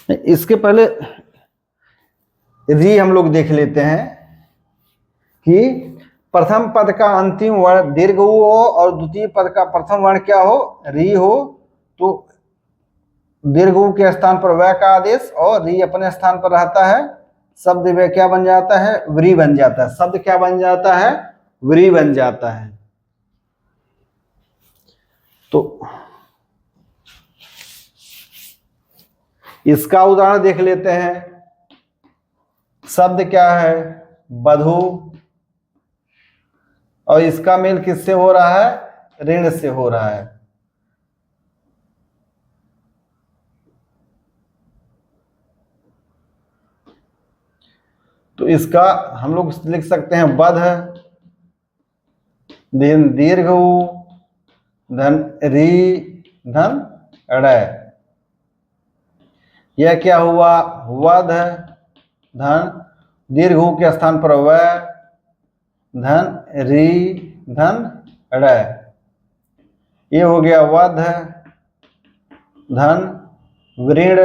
इसके पहले री हम लोग देख लेते हैं कि प्रथम पद का अंतिम वर्ण दीर्घ ऊ हो और द्वितीय पद का प्रथम वर्ण क्या हो, री हो, तो दीर्घ ऊ के स्थान पर वह का आदेश और री अपने स्थान पर रहता है, शब्द वे क्या बन जाता है, व्री बन जाता है। शब्द क्या बन जाता है, व्री बन जाता है। तो इसका उदाहरण देख लेते हैं। शब्द क्या है, बधू, और इसका मेल किससे हो रहा है, ऋण से हो रहा है। तो इसका हम लोग लिख सकते हैं बध, धन दीर्घ ऊ, धन री, धन ड़। यह क्या हुआ, वध, धन दीर्घ ऊ के स्थान पर व, धन री, धन ड़। ये हो गया वध, धन वृण।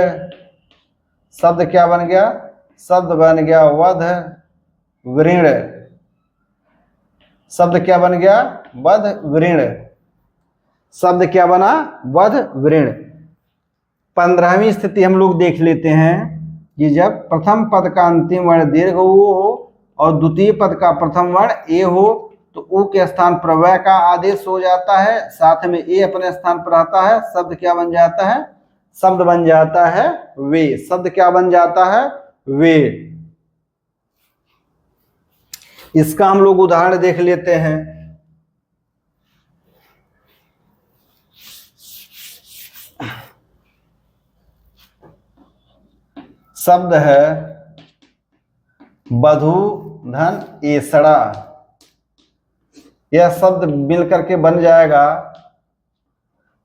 शब्द क्या बन गया, शब्द बन गया वध वृण। शब्द क्या बन गया, वध वृण। शब्द क्या बना, वध वृण। 15वीं स्थिति हम लोग देख लेते हैं कि जब प्रथम पद का अंतिम वर्ण दीर्घ ऊ हो और द्वितीय पद का प्रथम वर्ण ए हो, तो ऊ के स्थान पर वह का आदेश हो जाता है, साथ में ए अपने स्थान पर रहता है। शब्द क्या बन जाता है, शब्द बन जाता है वे। शब्द क्या बन जाता है, वे। इसका हम लोग उदाहरण देख लेते हैं। शब्द है बधू, धन एसड़ा। यह शब्द मिलकर के बन जाएगा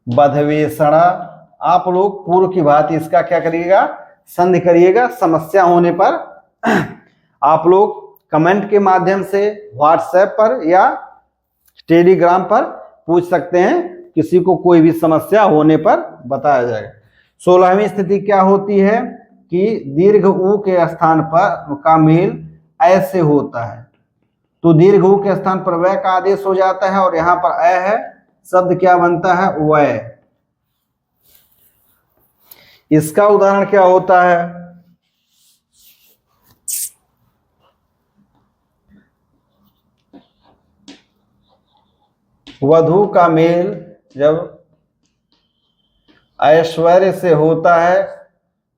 बधवेसड़ा। आप लोग पूर्व की भांति इसका क्या करिएगा, संधि करिएगा। समस्या होने पर आप लोग कमेंट के माध्यम से व्हाट्सएप पर या टेलीग्राम पर पूछ सकते हैं। किसी को कोई भी समस्या होने पर बताया जाएगा। 16वीं स्थिति क्या होती है कि दीर्घ ऊ के स्थान पर का मेल ऐसे होता है, तो दीर्घ ऊ के स्थान पर वह का आदेश हो जाता है और यहां पर अ है। शब्द क्या बनता है, वह। इसका उदाहरण क्या होता है, वधू का मेल जब ऐश्वर्य से होता है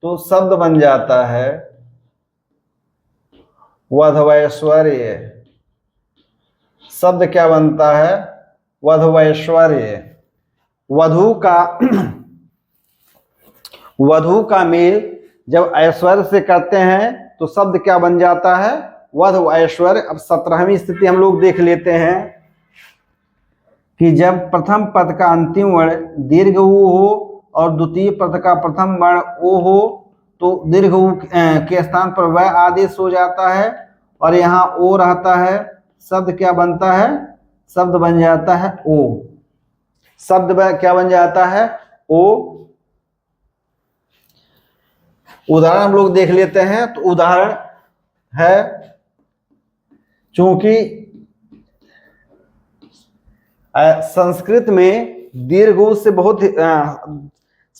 तो शब्द बन जाता है वधवैश्वर्य। शब्द क्या बनता है, वधवैश्वर्य। वधू का मेल जब ऐश्वर्य से करते हैं तो शब्द क्या बन जाता है, वध ऐश्वर्य। अब 17वीं स्थिति हम लोग देख लेते हैं कि जब प्रथम पद का अंतिम वर्ण दीर्घ ऊ हो और द्वितीय पद का प्रथम वर्ण ओ हो, तो दीर्घ ऊ के स्थान पर वह आदेश हो जाता है और यहाँ ओ रहता है। शब्द क्या बनता है, शब्द बन जाता है ओ। शब्द क्या बन जाता है, ओ। उदाहरण हम लोग देख लेते हैं। तो उदाहरण है, चूंकि संस्कृत में दीर्घ ऊ से बहुत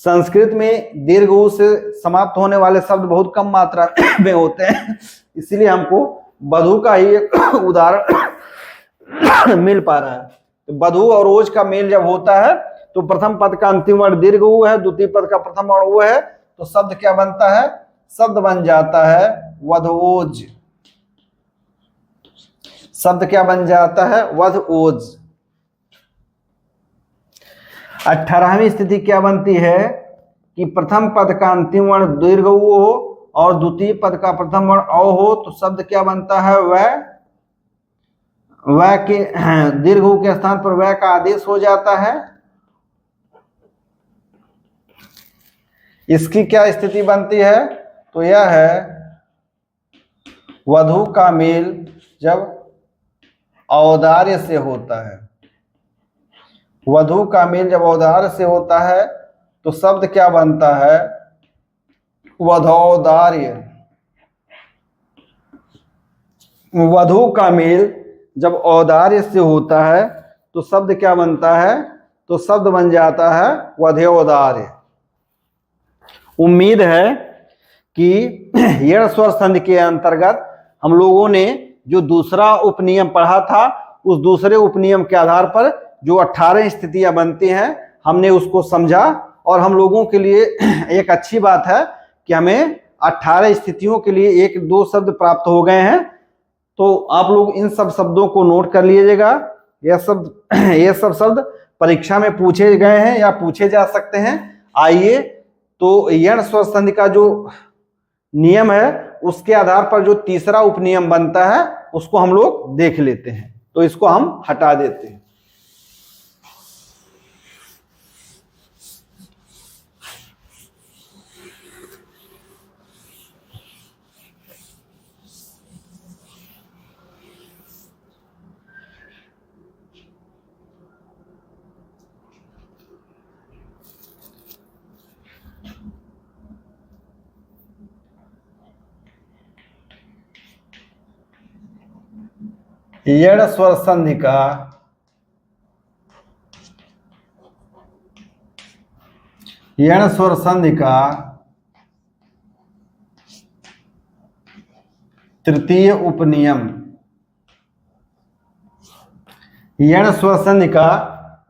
संस्कृत में दीर्घ ऊ से समाप्त होने वाले शब्द बहुत कम मात्रा में होते हैं, इसलिए हमको बधू का ही एक उदाहरण मिल पा रहा है। तो बधू और ओज का मेल जब होता है तो प्रथम पद का अंतिम वर्ण दीर्घ ऊ है, द्वितीय पद का प्रथम वर्ण ऊ है, तो शब्द क्या बनता है, शब्द बन जाता है वधओज। शब्द क्या बन जाता है, वधओज। 18वीं स्थिति क्या बनती है कि प्रथम पद का अंतिम वर्ण दीर्घ ऊ हो और द्वितीय पद का प्रथम वर्ण औ हो, तो शब्द क्या बनता है, वह के दीर्घ ऊ के स्थान पर वह का आदेश हो जाता है। इसकी क्या स्थिति बनती है, तो यह है वधू का मेल जब औदार्य से होता है। वधू का मेल जब औदार्य से होता है तो शब्द क्या बनता है, वधौदार्य। वधू का मेल जब औदार्य से होता है तो शब्द क्या बनता है, तो शब्द बन जाता है वध्योदार्य। उम्मीद है कि यण स्वर संधि के अंतर्गत हम लोगों ने जो दूसरा उपनियम पढ़ा था, उस दूसरे उपनियम के आधार पर जो 18 स्थितियां बनती हैं हमने उसको समझा। और हम लोगों के लिए एक अच्छी बात है कि हमें 18 स्थितियों के लिए 1-2 शब्द प्राप्त हो गए हैं। तो आप लोग इन सब शब्दों को नोट कर लीजिएगा। ये सब शब्द परीक्षा में पूछे गए हैं या पूछे जा सकते हैं। आइए तो यण स्वर संधि का जो नियम है उसके आधार पर जो तीसरा उपनियम बनता है उसको हम लोग देख लेते हैं। तो इसको हम हटा देते हैं। यण स्वर संधि का तृतीय उपनियम। यण स्वर संधि का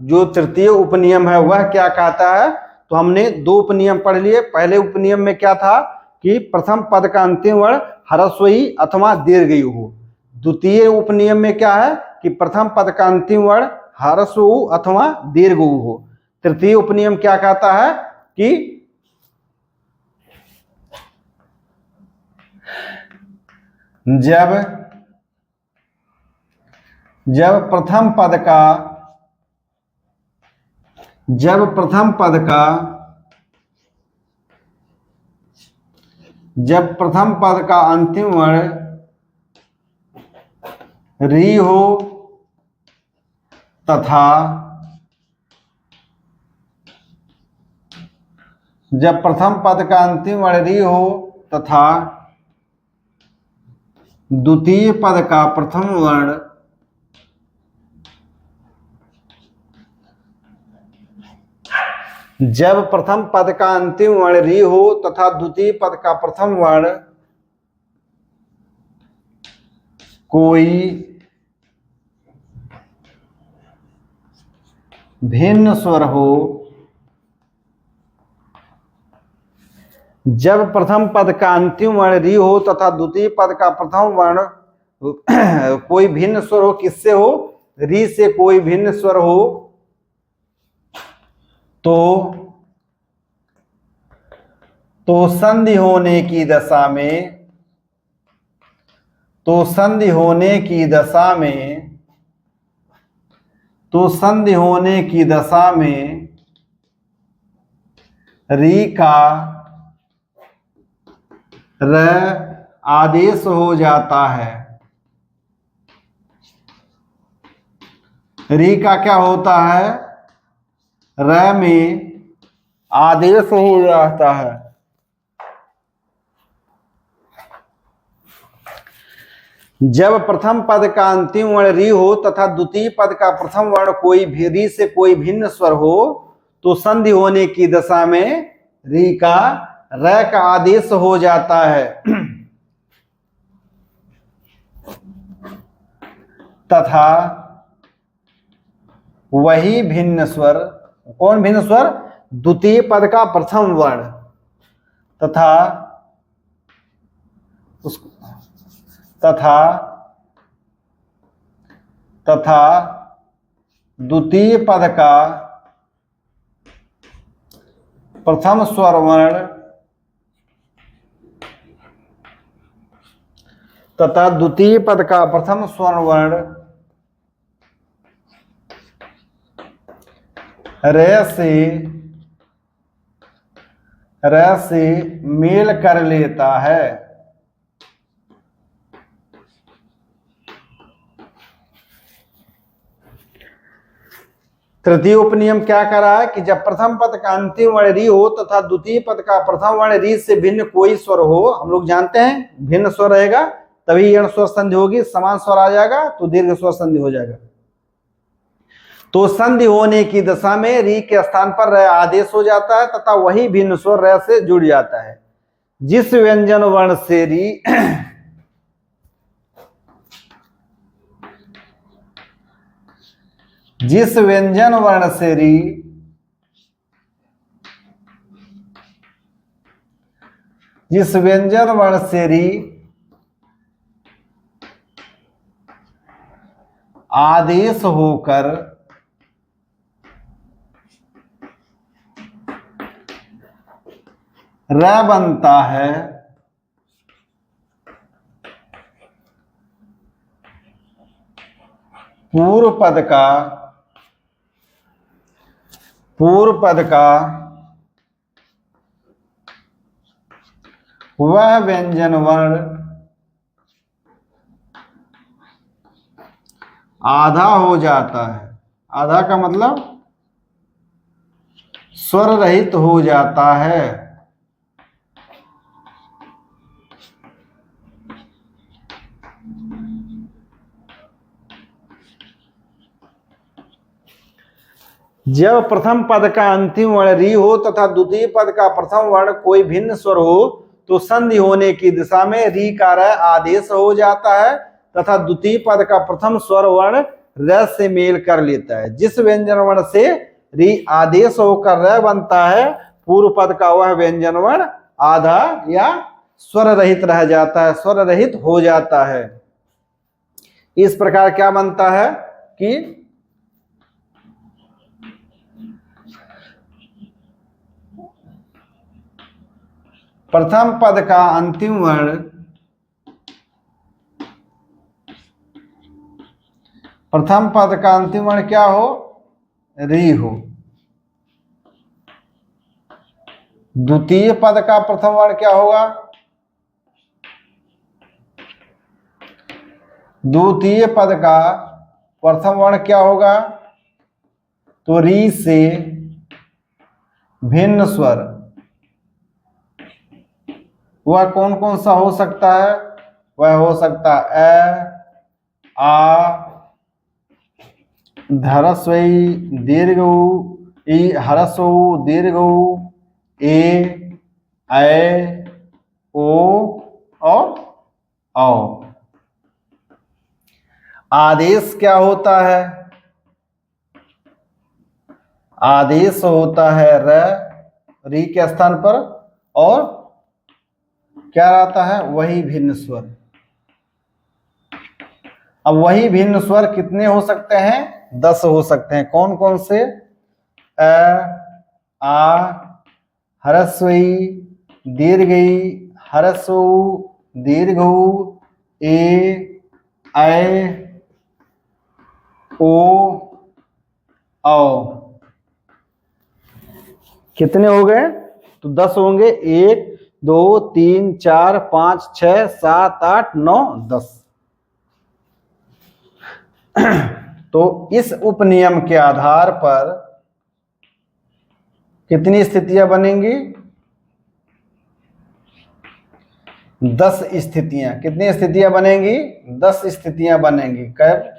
जो तृतीय उपनियम है वह क्या कहता है, तो हमने 2 उपनियम पढ़ लिए। पहले उपनियम में क्या था कि प्रथम पद का अंतिम वर्ण ह्रस्वई अथवा दीर्घई हो। द्वितीय उपनियम में क्या है कि प्रथम पद का अंतिम वर्ण ह्रस्व उ अथवा दीर्घ उ हो। तृतीय उपनियम क्या कहता है कि जब प्रथम पद का अंतिम वर्ण री हो तथा जब प्रथम पद का अंतिम वर्ण री हो तथा द्वितीय पद का प्रथम वर्ण जब प्रथम पद का अंतिम वर्ण री हो तथा द्वितीय पद का प्रथम वर्ण कोई भिन्न स्वर हो। जब प्रथम पद का अंतिम वर्ण री हो तथा द्वितीय पद का प्रथम वर्ण कोई भिन्न स्वर हो, किससे हो, री से कोई भिन्न स्वर हो, तो संधि होने की दशा में री का र आदेश हो जाता है। री का क्या होता है, र में आदेश हो जाता है। जब प्रथम पद का अंतिम वर्ण री हो तथा द्वितीय पद का प्रथम वर्ण कोई भी री से कोई भिन्न स्वर हो, तो संधि होने की दशा में री का र का आदेश हो जाता है। तथा वही भिन्न स्वर, कौन भिन्न स्वर, द्वितीय पद का प्रथम वर्ण तथा द्वितीय पद का प्रथम स्वर वर्ण तथा द्वितीय पद का प्रथम स्वर वर्ण र से मेल कर लेता है। तृतीय उपनियम क्या कर रहा है कि जब प्रथम पद का अंतिम वर्ण री हो तथा द्वितीय पद का प्रथम वर्ण री से भिन्न कोई स्वर हो, हम लोग जानते हैं भिन्न स्वर रहेगा तभी यण स्वर संधि होगी, समान स्वर आ जाएगा तो दीर्घ स्वर संधि हो जाएगा। तो संधि होने की दशा में री के स्थान पर र आदेश हो जाता है तथा वही भिन्न स्वर र से जुड़ जाता है। जिस व्यंजन वर्ण से री जिस व्यंजन वर्ण से री जिस व्यंजन वर्ण से री आदेश होकर र बनता है, पूर्व पद का वह व्यंजन वर्ण आधा हो जाता है। आधा का मतलब स्वर रहित हो जाता है। जब प्रथम पद का अंतिम वर्ण री हो तथा द्वितीय पद का प्रथम वर्ण कोई भिन्न स्वर हो तो संधि होने की दिशा में री का र आदेश हो जाता है तथा द्वितीय पद का प्रथम स्वर वर्ण र से मेल कर लेता है। जिस व्यंजन वर्ण से री आदेश होकर र बनता है, पूर्व पद का वह व्यंजन वर्ण आधा या स्वर रहित रह जाता है, स्वर रहित हो जाता है। इस प्रकार क्या बनता है कि प्रथम पद का अंतिम वर्ण क्या हो? री हो। द्वितीय पद का प्रथम वर्ण क्या होगा? द्वितीय पद का प्रथम वर्ण क्या होगा? तो री से भिन्न स्वर वह कौन कौन सा हो सकता है? वह हो सकता है ए, आ, ह्रस्व ई, दीर्घ ऊ, ई ह्रस्व ऊ, दीर्घ ऊ, ए, ओ और औ। आदेश क्या होता है? आदेश होता है र, री के स्थान पर, और क्या रहता है? वही भिन्न स्वर। अब वही भिन्न स्वर कितने हो सकते हैं? 10 हो सकते हैं। कौन कौन से? अ, आ, ह्रस्व ई, दीर्घ ई, ह्रस्व ऊ, दीर्घ ऊ, ए, ओ, औ। कितने हो गए? तो 10 होंगे। 1 2 3 4 5 6 7 8 9 10। तो इस उपनियम के आधार पर कितनी स्थितियां बनेंगी? 10 स्थितियां। कितनी स्थितियां बनेंगी? 10 स्थितियां बनेंगी। कब?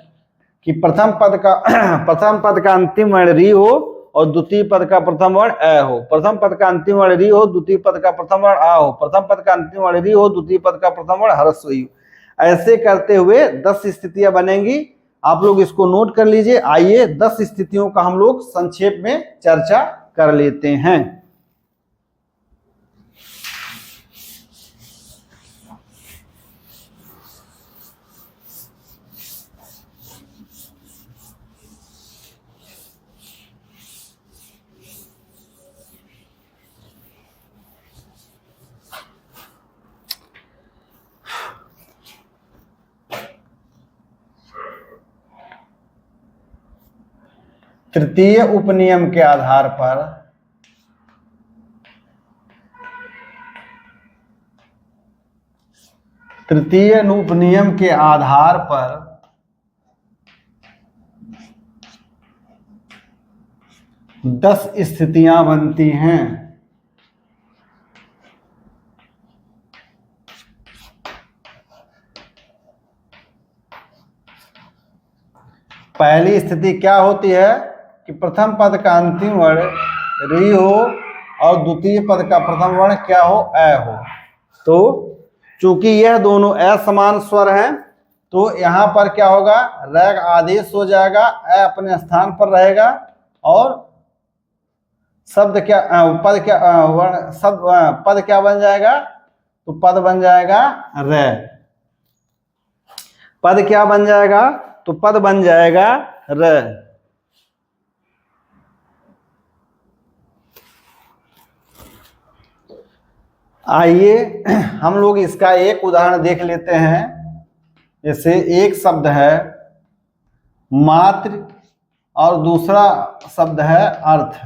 कि प्रथम पद का अंतिम वर्ण री हो और द्वितीय पद का प्रथम वर्ण अ हो। प्रथम पद का अंतिम वर्ण री हो, द्वितीय पद का प्रथम वर्ण आ हो। प्रथम पद का अंतिम वर्ण री हो, द्वितीय पद का प्रथम वर्ण ह्रस्व ई हो। ऐसे करते हुए 10 स्थितियां बनेंगी। आप लोग इसको नोट कर लीजिए। आइए 10 स्थितियों का हम लोग संक्षेप में चर्चा कर लेते हैं। तृतीय उपनियम के आधार पर तृतीय उपनियम के आधार पर 10 स्थितियां बनती हैं। पहली स्थिति क्या होती है कि प्रथम पद का अंतिम वर्ण री हो और द्वितीय पद का प्रथम वर्ण क्या हो, अ हो। तो चूंकि यह दोनों असमान स्वर हैं तो यहाँ पर क्या होगा, र का आदेश हो जाएगा, अ अपने स्थान पर रहेगा और शब्द क्या पद क्या वर्ण शब्द पद क्या बन जाएगा, तो पद बन जाएगा र। पद क्या बन जाएगा, तो पद बन जाएगा र। आइए हम लोग इसका एक उदाहरण देख लेते हैं। जैसे एक शब्द है मात्र और दूसरा शब्द है अर्थ।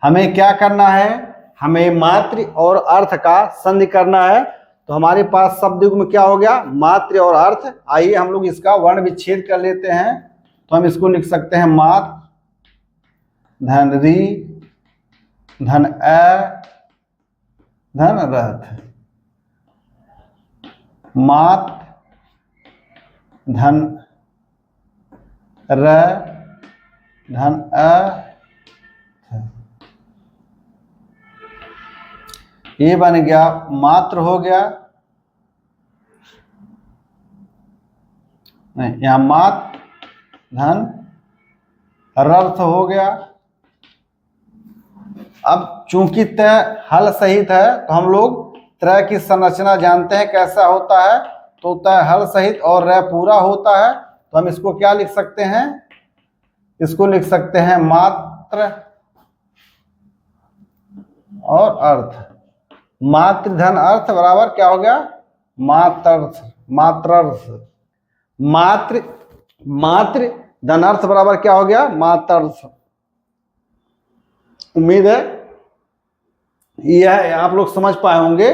हमें क्या करना है, हमें मात्र और अर्थ का संधि करना है। तो हमारे पास शब्द युग्म क्या हो गया, मात्र और अर्थ। आइए हम लोग इसका वर्ण विच्छेद कर लेते हैं। तो हम इसको लिख सकते हैं मात्र धन री धन अ धन रथ। मात धन र धन अ। ये बन गया मात्र हो गया, नहीं यहां मात धन रर्थ हो गया। अब चूंकि तय हल सहित है तो हम लोग त्रय की संरचना जानते हैं कैसा होता है। तो तय हल सहित और र पूरा होता है। तो हम इसको क्या लिख सकते हैं, इसको लिख सकते हैं मात्र और अर्थ। मात्र धन अर्थ बराबर क्या हो गया, मातर्थ। मात्रर्थ मात्र मात्र धन अर्थ बराबर क्या हो गया, मातर्थ। उम्मीद है यह आप लोग समझ पाए होंगे,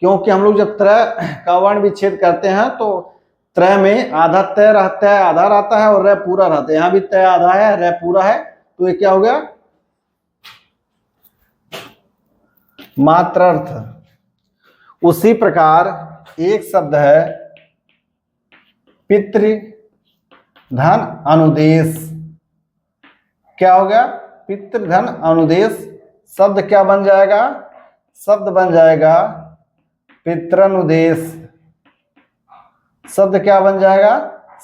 क्योंकि हम लोग जब त्रय का वर्ण विच्छेद करते हैं तो त्रय में आधा तय रहता है, आधा रहता है और र पूरा रहता है। यहां भी तय आधा है, र पूरा है, तो ये क्या हो गया, मात्रार्थ। उसी प्रकार एक शब्द है पितृ धन अनुदेश। क्या हो गया, पितृ धन अनुदेश। शब्द क्या बन जाएगा, शब्द बन जाएगा पितृनुदेश। शब्द क्या बन जाएगा,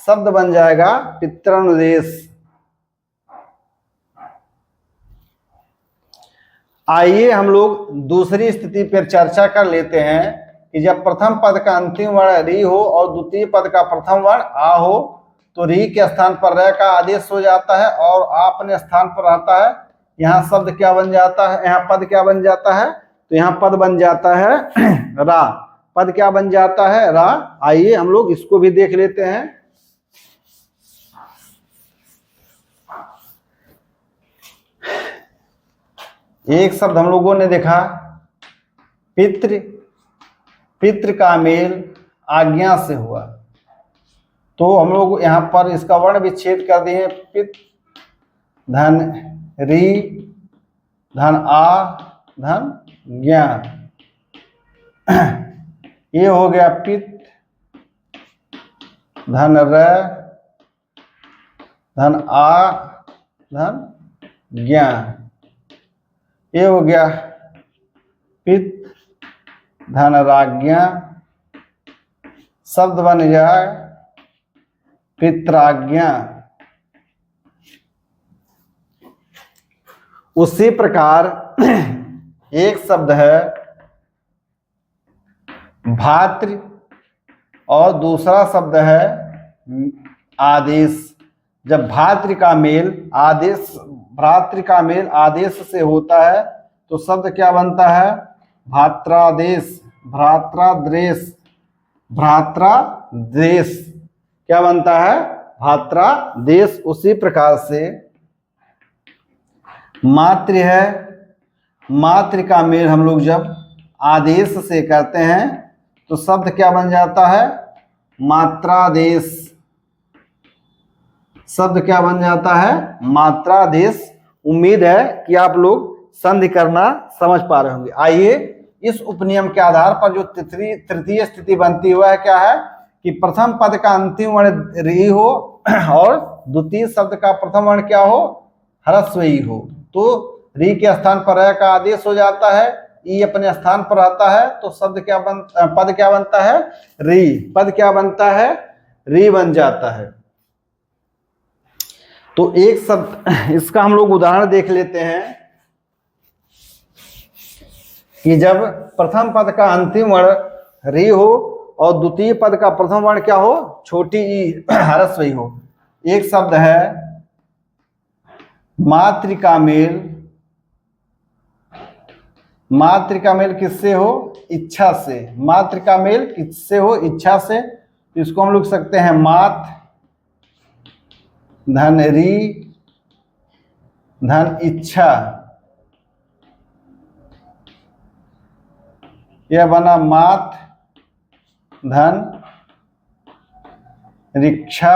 शब्द बन जाएगा पितृनुदेश। आइए हम लोग दूसरी स्थिति पर चर्चा कर लेते हैं कि जब प्रथम पद का अंतिम वर्ण री हो और द्वितीय पद का प्रथम वर्ण आ हो तो री के स्थान पर र का आदेश हो जाता है और आ अपने स्थान पर रहता है। यहाँ शब्द क्या बन जाता है, यहाँ पद क्या बन जाता है, तो यहाँ पद बन जाता है रा। पद क्या बन जाता है, रा। आइए हम लोग इसको भी देख लेते हैं। एक शब्द हम लोगों ने देखा पितृ। पितृ का मेल आज्ञा से हुआ, तो हम लोग यहाँ पर इसका वर्ण विच्छेद कर दिए। पित धन री धन आ धन ज्ञा। ये हो गया पित धन र धन आ धन ज्ञा। ये हो गया पित धन राज्ञा। शब्द बन जाए पित्राज्ञा। उसी प्रकार एक शब्द है भातृ और दूसरा शब्द है आदेश। जब भातृ का मेल आदेश, भ्रातृ का मेल आदेश से होता है तो शब्द क्या बनता है, भात्रादेश। भ्रात्राद्रेश, भ्रात्रादेश क्या बनता है, भात्रादेश। उसी प्रकार से मातृ है, मातृ का मेल हम लोग जब आदेश से करते हैं तो शब्द क्या बन जाता है, मात्रादेश। शब्द क्या बन जाता है, मात्रादेश। उम्मीद है कि आप लोग संधि करना समझ पा रहे होंगे। आइए इस उपनियम के आधार पर जो तृतीय स्थिति बनती हुआ है क्या है कि प्रथम पद का अंतिम वर्ण री हो और द्वितीय शब्द का प्रथम वर्ण क्या हो, ह्रस्व ई हो, तो री के स्थान पर र का आदेश हो जाता है, ई अपने स्थान पर आता है, तो शब्द क्या पद क्या बनता है, री। पद क्या बनता है, री बन जाता है। तो एक शब्द, इसका हम लोग उदाहरण देख लेते हैं कि जब प्रथम पद का अंतिम वर्ण री हो और द्वितीय पद का प्रथम वर्ण क्या हो, छोटी ई ह्रस्व ई हो। एक शब्द है मातृका मेल। मातृका मेल किससे हो, इच्छा से। मातृका मेल किससे हो, इच्छा से। तो इसको हम लिख सकते हैं मात धन री धन इच्छा, यह बना मात धन रिक्षा।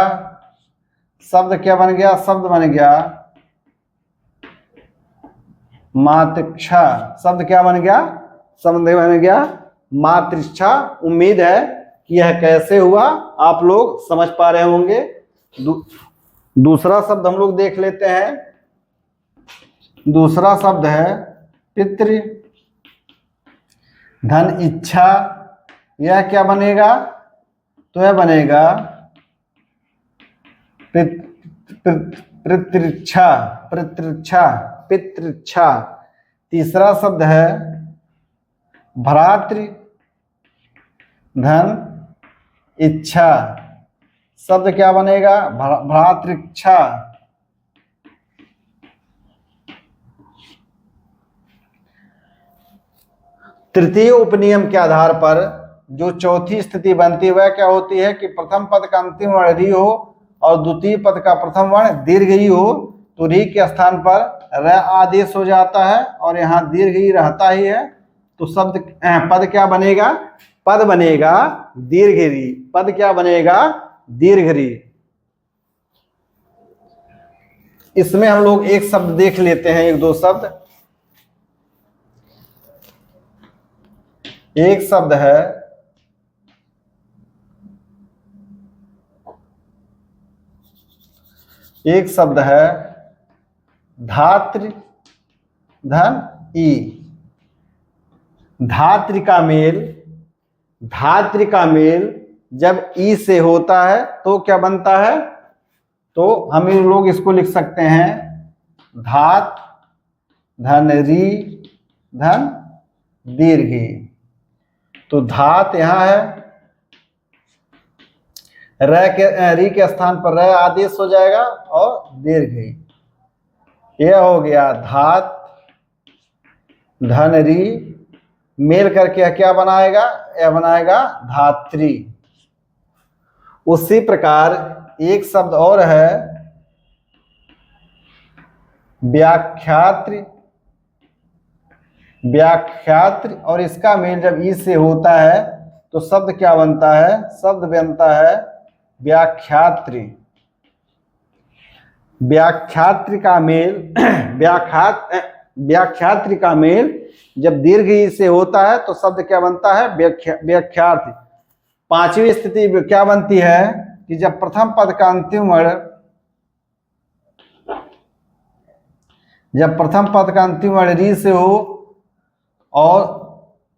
शब्द क्या बन गया, शब्द बन गया मातृक्षा। शब्द क्या बन गया, शब्द बन गया मातृक्षा। उम्मीद है कि यह कैसे हुआ आप लोग समझ पा रहे होंगे। दूसरा शब्द हम लोग देख लेते हैं। दूसरा शब्द है पितृ धन इच्छा। यह क्या बनेगा, तो यह बनेगा पितृच्छा। पितृच्छा, पितृच्छा। तीसरा शब्द है भ्रातृ धन इच्छा। शब्द क्या बनेगा, भ्रातृच्छा। तृतीय उपनियम के आधार पर जो चौथी स्थिति बनती है वह क्या होती है कि प्रथम पद का अंतिम वर्ण री हो और द्वितीय पद का प्रथम वर्ण दीर्घ ई हो, तो री के स्थान पर र आदेश हो जाता है और यहाँ दीर्घ ई रहता ही है, तो शब्द पद क्या बनेगा, पद बनेगा दीर्घ री। पद क्या बनेगा, दीर्घ री। इसमें हम लोग एक शब्द देख लेते हैं, एक दो शब्द। एक शब्द है धातृ धन ई। धातृ का मेल, धातृ का मेल जब ई से होता है तो क्या बनता है, तो हम लोग इसको लिख सकते हैं धात धन री धन दीर्घी। तो धात यहां है, री के स्थान पर र आदेश हो जाएगा और दीर्घी। यह हो गया धात धन री, मेल करके क्या बनाएगा, यह बनाएगा धात्री। उसी प्रकार एक शब्द और है व्याख्यात्र। व्याख्यात्र, और इसका मेल जब ई से होता है तो शब्द क्या बनता है, शब्द बनता है व्याख्यात्री। व्याख्यात्र का मेल व्याख्यात्र का मेल जब दीर्घ ई से होता है तो शब्द क्या बनता है, व्याख्यार्थ। पांचवी स्थिति क्या बनती है कि जब प्रथम पद का अंतिम वर्ण, जब प्रथम पद का अंतिम वर्ण री से हो और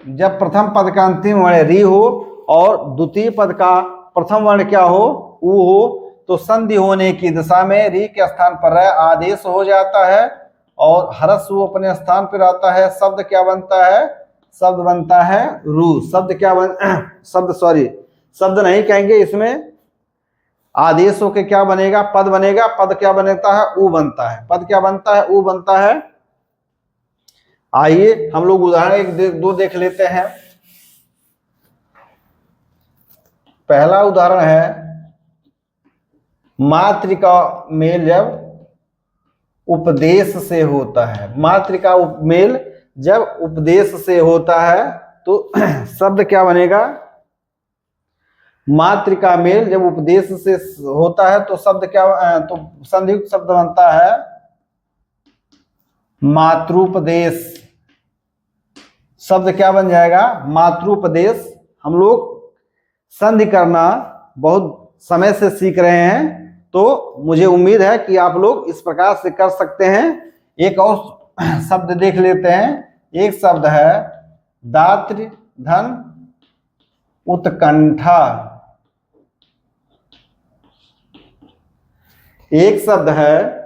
जब प्रथम पद का अंतिम वर्ण री हो और द्वितीय पद का प्रथम वर्ण क्या हो, ऊ हो, तो संधि होने की दिशा में री के स्थान पर आदेश हो जाता है और ह्रस्व अपने स्थान पर आता है। शब्द क्या बनता है, शब्द बनता है रू। शब्द क्या शब्द नहीं कहेंगे, इसमें आदेश होके क्या बनेगा, पद बनेगा। पद क्या बनता है, ऊ बनता है। पद क्या बनता है, ऊ बनता है। आइए हम लोग उदाहरण एक दो देख लेते हैं। पहला उदाहरण है मातृका मेल जब उपदेश से होता है। मातृका मेल जब उपदेश से होता है तो शब्द क्या बनेगा, मातृका मेल जब उपदेश से होता है तो शब्द क्या, तो संयुक्त शब्द बनता है मातृपदेश। शब्द क्या बन जाएगा, मातृपदेश। हम लोग संधि करना बहुत समय से सीख रहे हैं, तो मुझे उम्मीद है कि आप लोग इस प्रकार से कर सकते हैं। एक और शब्द देख लेते हैं। एक शब्द है दात्र धन उत्कंठा। एक शब्द है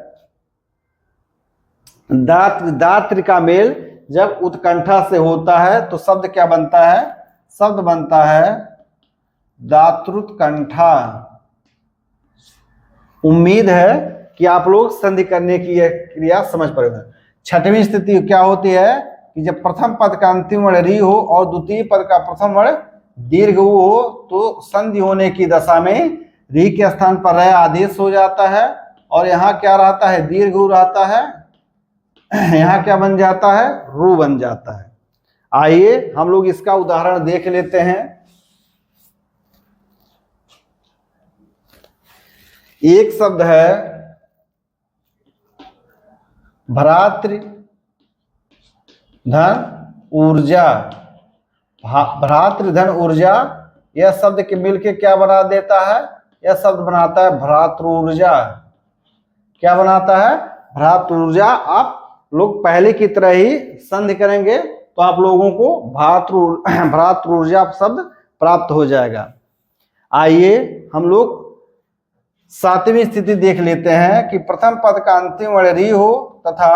दात्र, दात्र का मेल जब उत्कंठा से होता है तो शब्द क्या बनता है? शब्द बनता है दात्रुत्कंठा। उम्मीद है कि आप लोग संधि करने की यह क्रिया समझ पाएंगे। छठवीं स्थिति क्या होती है कि जब प्रथम पद का अंतिम वर्ण री हो और द्वितीय पद का प्रथम वर्ण दीर्घ ऊ हो तो संधि होने की दशा में री के स्थान पर रह आदेश हो जाता है और यहाँ क्या रहता है? दीर्घ ऊ रहता है। यहाँ क्या बन जाता है? रू बन जाता है। आइए हम लोग इसका उदाहरण देख लेते हैं। एक शब्द है भ्रातृ धन ऊर्जा। भ्रातृ धन ऊर्जा, यह शब्द के मिलके क्या बना देता है? यह शब्द बनाता है भ्रातृ ऊर्जा। क्या बनाता है? भ्रातृ ऊर्जा। आप लोग पहले की तरह ही संधि करेंगे तो आप लोगों को भ्रातृ ऊर्जा शब्द प्राप्त हो जाएगा। आइए हम लोग सातवीं स्थिति देख लेते हैं कि प्रथम पद का अंतिम वर्ण री हो तथा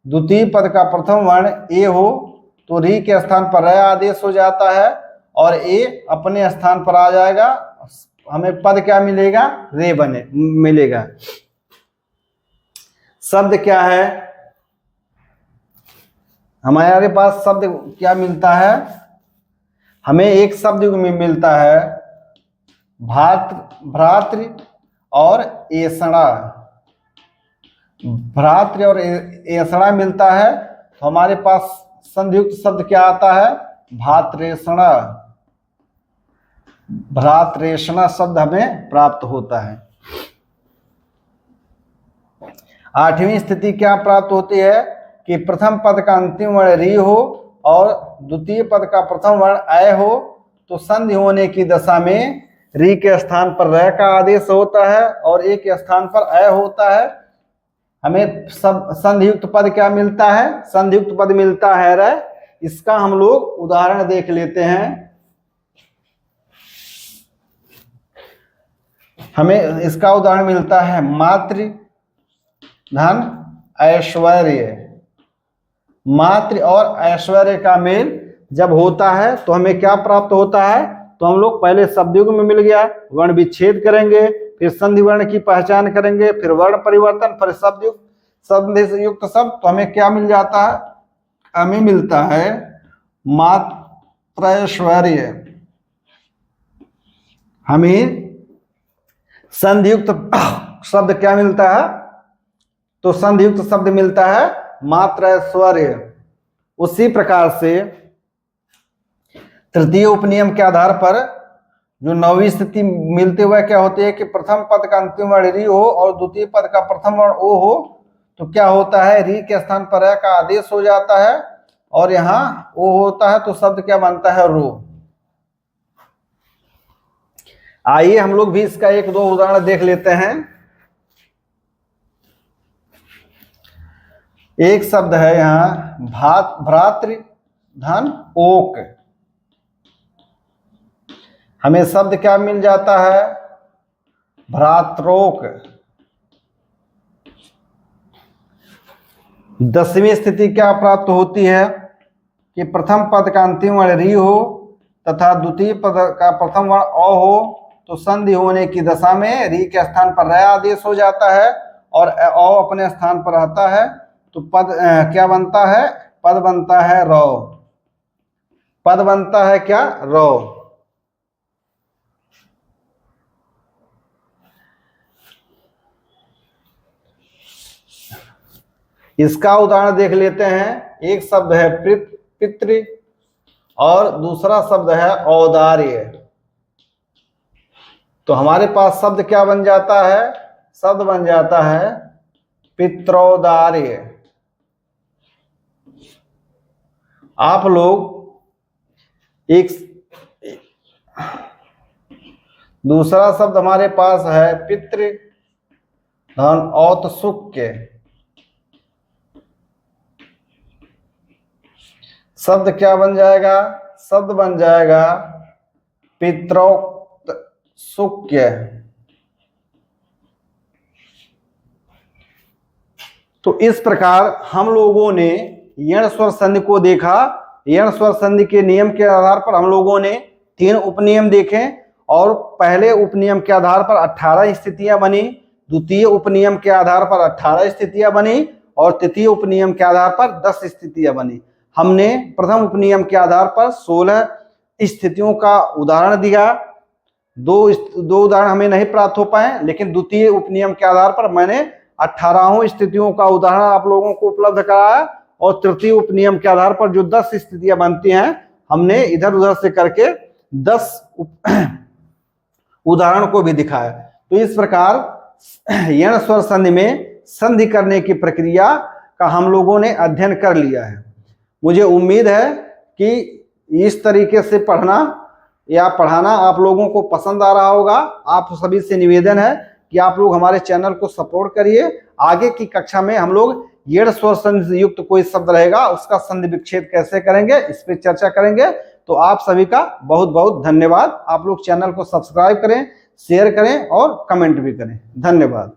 द्वितीय पद का प्रथम वर्ण ए हो तो री के स्थान पर र आदेश हो जाता है और ए अपने स्थान पर आ जाएगा। हमें पद क्या मिलेगा? रे बने मिलेगा। शब्द क्या है? हमारे पास शब्द क्या मिलता है? हमें एक शब्द मिलता है भ्रातृ और एषणा। भ्रातृ और एषणा मिलता है तो हमारे पास संधियुक्त शब्द क्या आता है? भ्रातृषणा। भ्रातृषणा शब्द हमें प्राप्त होता है। आठवीं स्थिति क्या प्राप्त होती है कि प्रथम पद का अंतिम वर्ण री हो और द्वितीय पद का प्रथम वर्ण अय हो तो संधि होने की दशा में री के स्थान पर र का आदेश होता है और ए के स्थान पर अय होता है। हमें सब संधियुक्त पद क्या मिलता है? संधियुक्त पद मिलता है र। इसका हम लोग उदाहरण देख लेते हैं। हमें इसका उदाहरण मिलता है मातृ धन ऐश्वर्य। मातृ और ऐश्वर्य का मेल जब होता है तो हमें क्या प्राप्त होता है? तो हम लोग पहले शब्दयुग्म में मिल गया, वर्ण विच्छेद करेंगे, फिर संधि वर्ण की पहचान करेंगे, फिर वर्ण परिवर्तन, फिर शब्दयुक्त संधि युक्त शब्द। तो हमें क्या मिल जाता है? हमें मिलता है मात्रैश्वर्य। हमें संधियुक्त शब्द क्या मिलता है? तो संधियुक्त शब्द मिलता है मात्रैश्वर्य। उसी प्रकार से तृतीय उपनियम के आधार पर जो नौवीं स्थिति मिलते हुए क्या होती है कि प्रथम पद का अंतिम वर्ण री हो और द्वितीय पद का प्रथम वर्ण ओ हो तो क्या होता है? री के स्थान पर र का आदेश हो जाता है और यहाँ ओ होता है तो शब्द क्या बनता है? रो। आइए हम लोग भी इसका एक दो उदाहरण देख लेते हैं। एक शब्द है यहाँ भ्रातृ धन ओक। हमें शब्द क्या मिल जाता है? भ्रात्रोक। दसवीं स्थिति क्या प्राप्त होती है कि प्रथम पद का अंतिम वर्ण री हो तथा द्वितीय पद का प्रथम वर्ण अ हो तो संधि होने की दशा में री के स्थान पर र आदेश हो जाता है और अ अपने स्थान पर रहता है तो पद क्या बनता है? पद बनता है रौ। पद बनता है क्या? रौ। इसका उदाहरण देख लेते हैं। एक शब्द है पितृ और दूसरा शब्द है औदार्य। तो हमारे पास शब्द क्या बन जाता है? शब्द बन जाता है पित्रौदार्य। आप लोग एक दूसरा शब्द हमारे पास है पितृ धन औत्सुक्य। शब्द क्या बन जाएगा? शब्द बन जाएगा पितरौत्सुक्य। तो इस प्रकार हम लोगों ने यण स्वर संधि को देखा। यण स्वर संधि के नियम के आधार पर हम लोगों ने 3 उपनियम देखे और पहले उपनियम के आधार पर 18 स्थितियां बनी, द्वितीय उपनियम के आधार पर 18 स्थितियां बनी और तृतीय उपनियम के आधार पर 10 स्थितियां बनी। हमने प्रथम उपनियम के आधार पर 16 स्थितियों का उदाहरण दिया। दो उदाहरण हमें नहीं प्राप्त हो पाए, लेकिन द्वितीय उपनियम के आधार पर मैंने 18 स्थितियों का उदाहरण आप लोगों को उपलब्ध कराया और तृतीय उपनियम के आधार पर जो 10 स्थितियां बनती हैं हमने इधर उधर से करके 10 उदाहरण को भी दिखाया। तो इस प्रकार यण स्वर संधि में संधि करने की प्रक्रिया का हम लोगों ने अध्ययन कर लिया है। मुझे उम्मीद है कि इस तरीके से पढ़ना या पढ़ाना आप लोगों को पसंद आ रहा होगा। आप सभी से निवेदन है कि आप लोग हमारे चैनल को सपोर्ट करिए। आगे की कक्षा में हम लोग यण स्वर संधि युक्त कोई शब्द रहेगा उसका संधि विच्छेद कैसे करेंगे इस पर चर्चा करेंगे। तो आप सभी का बहुत बहुत धन्यवाद। आप लोग चैनल को सब्सक्राइब करें, शेयर करें और कमेंट भी करें। धन्यवाद।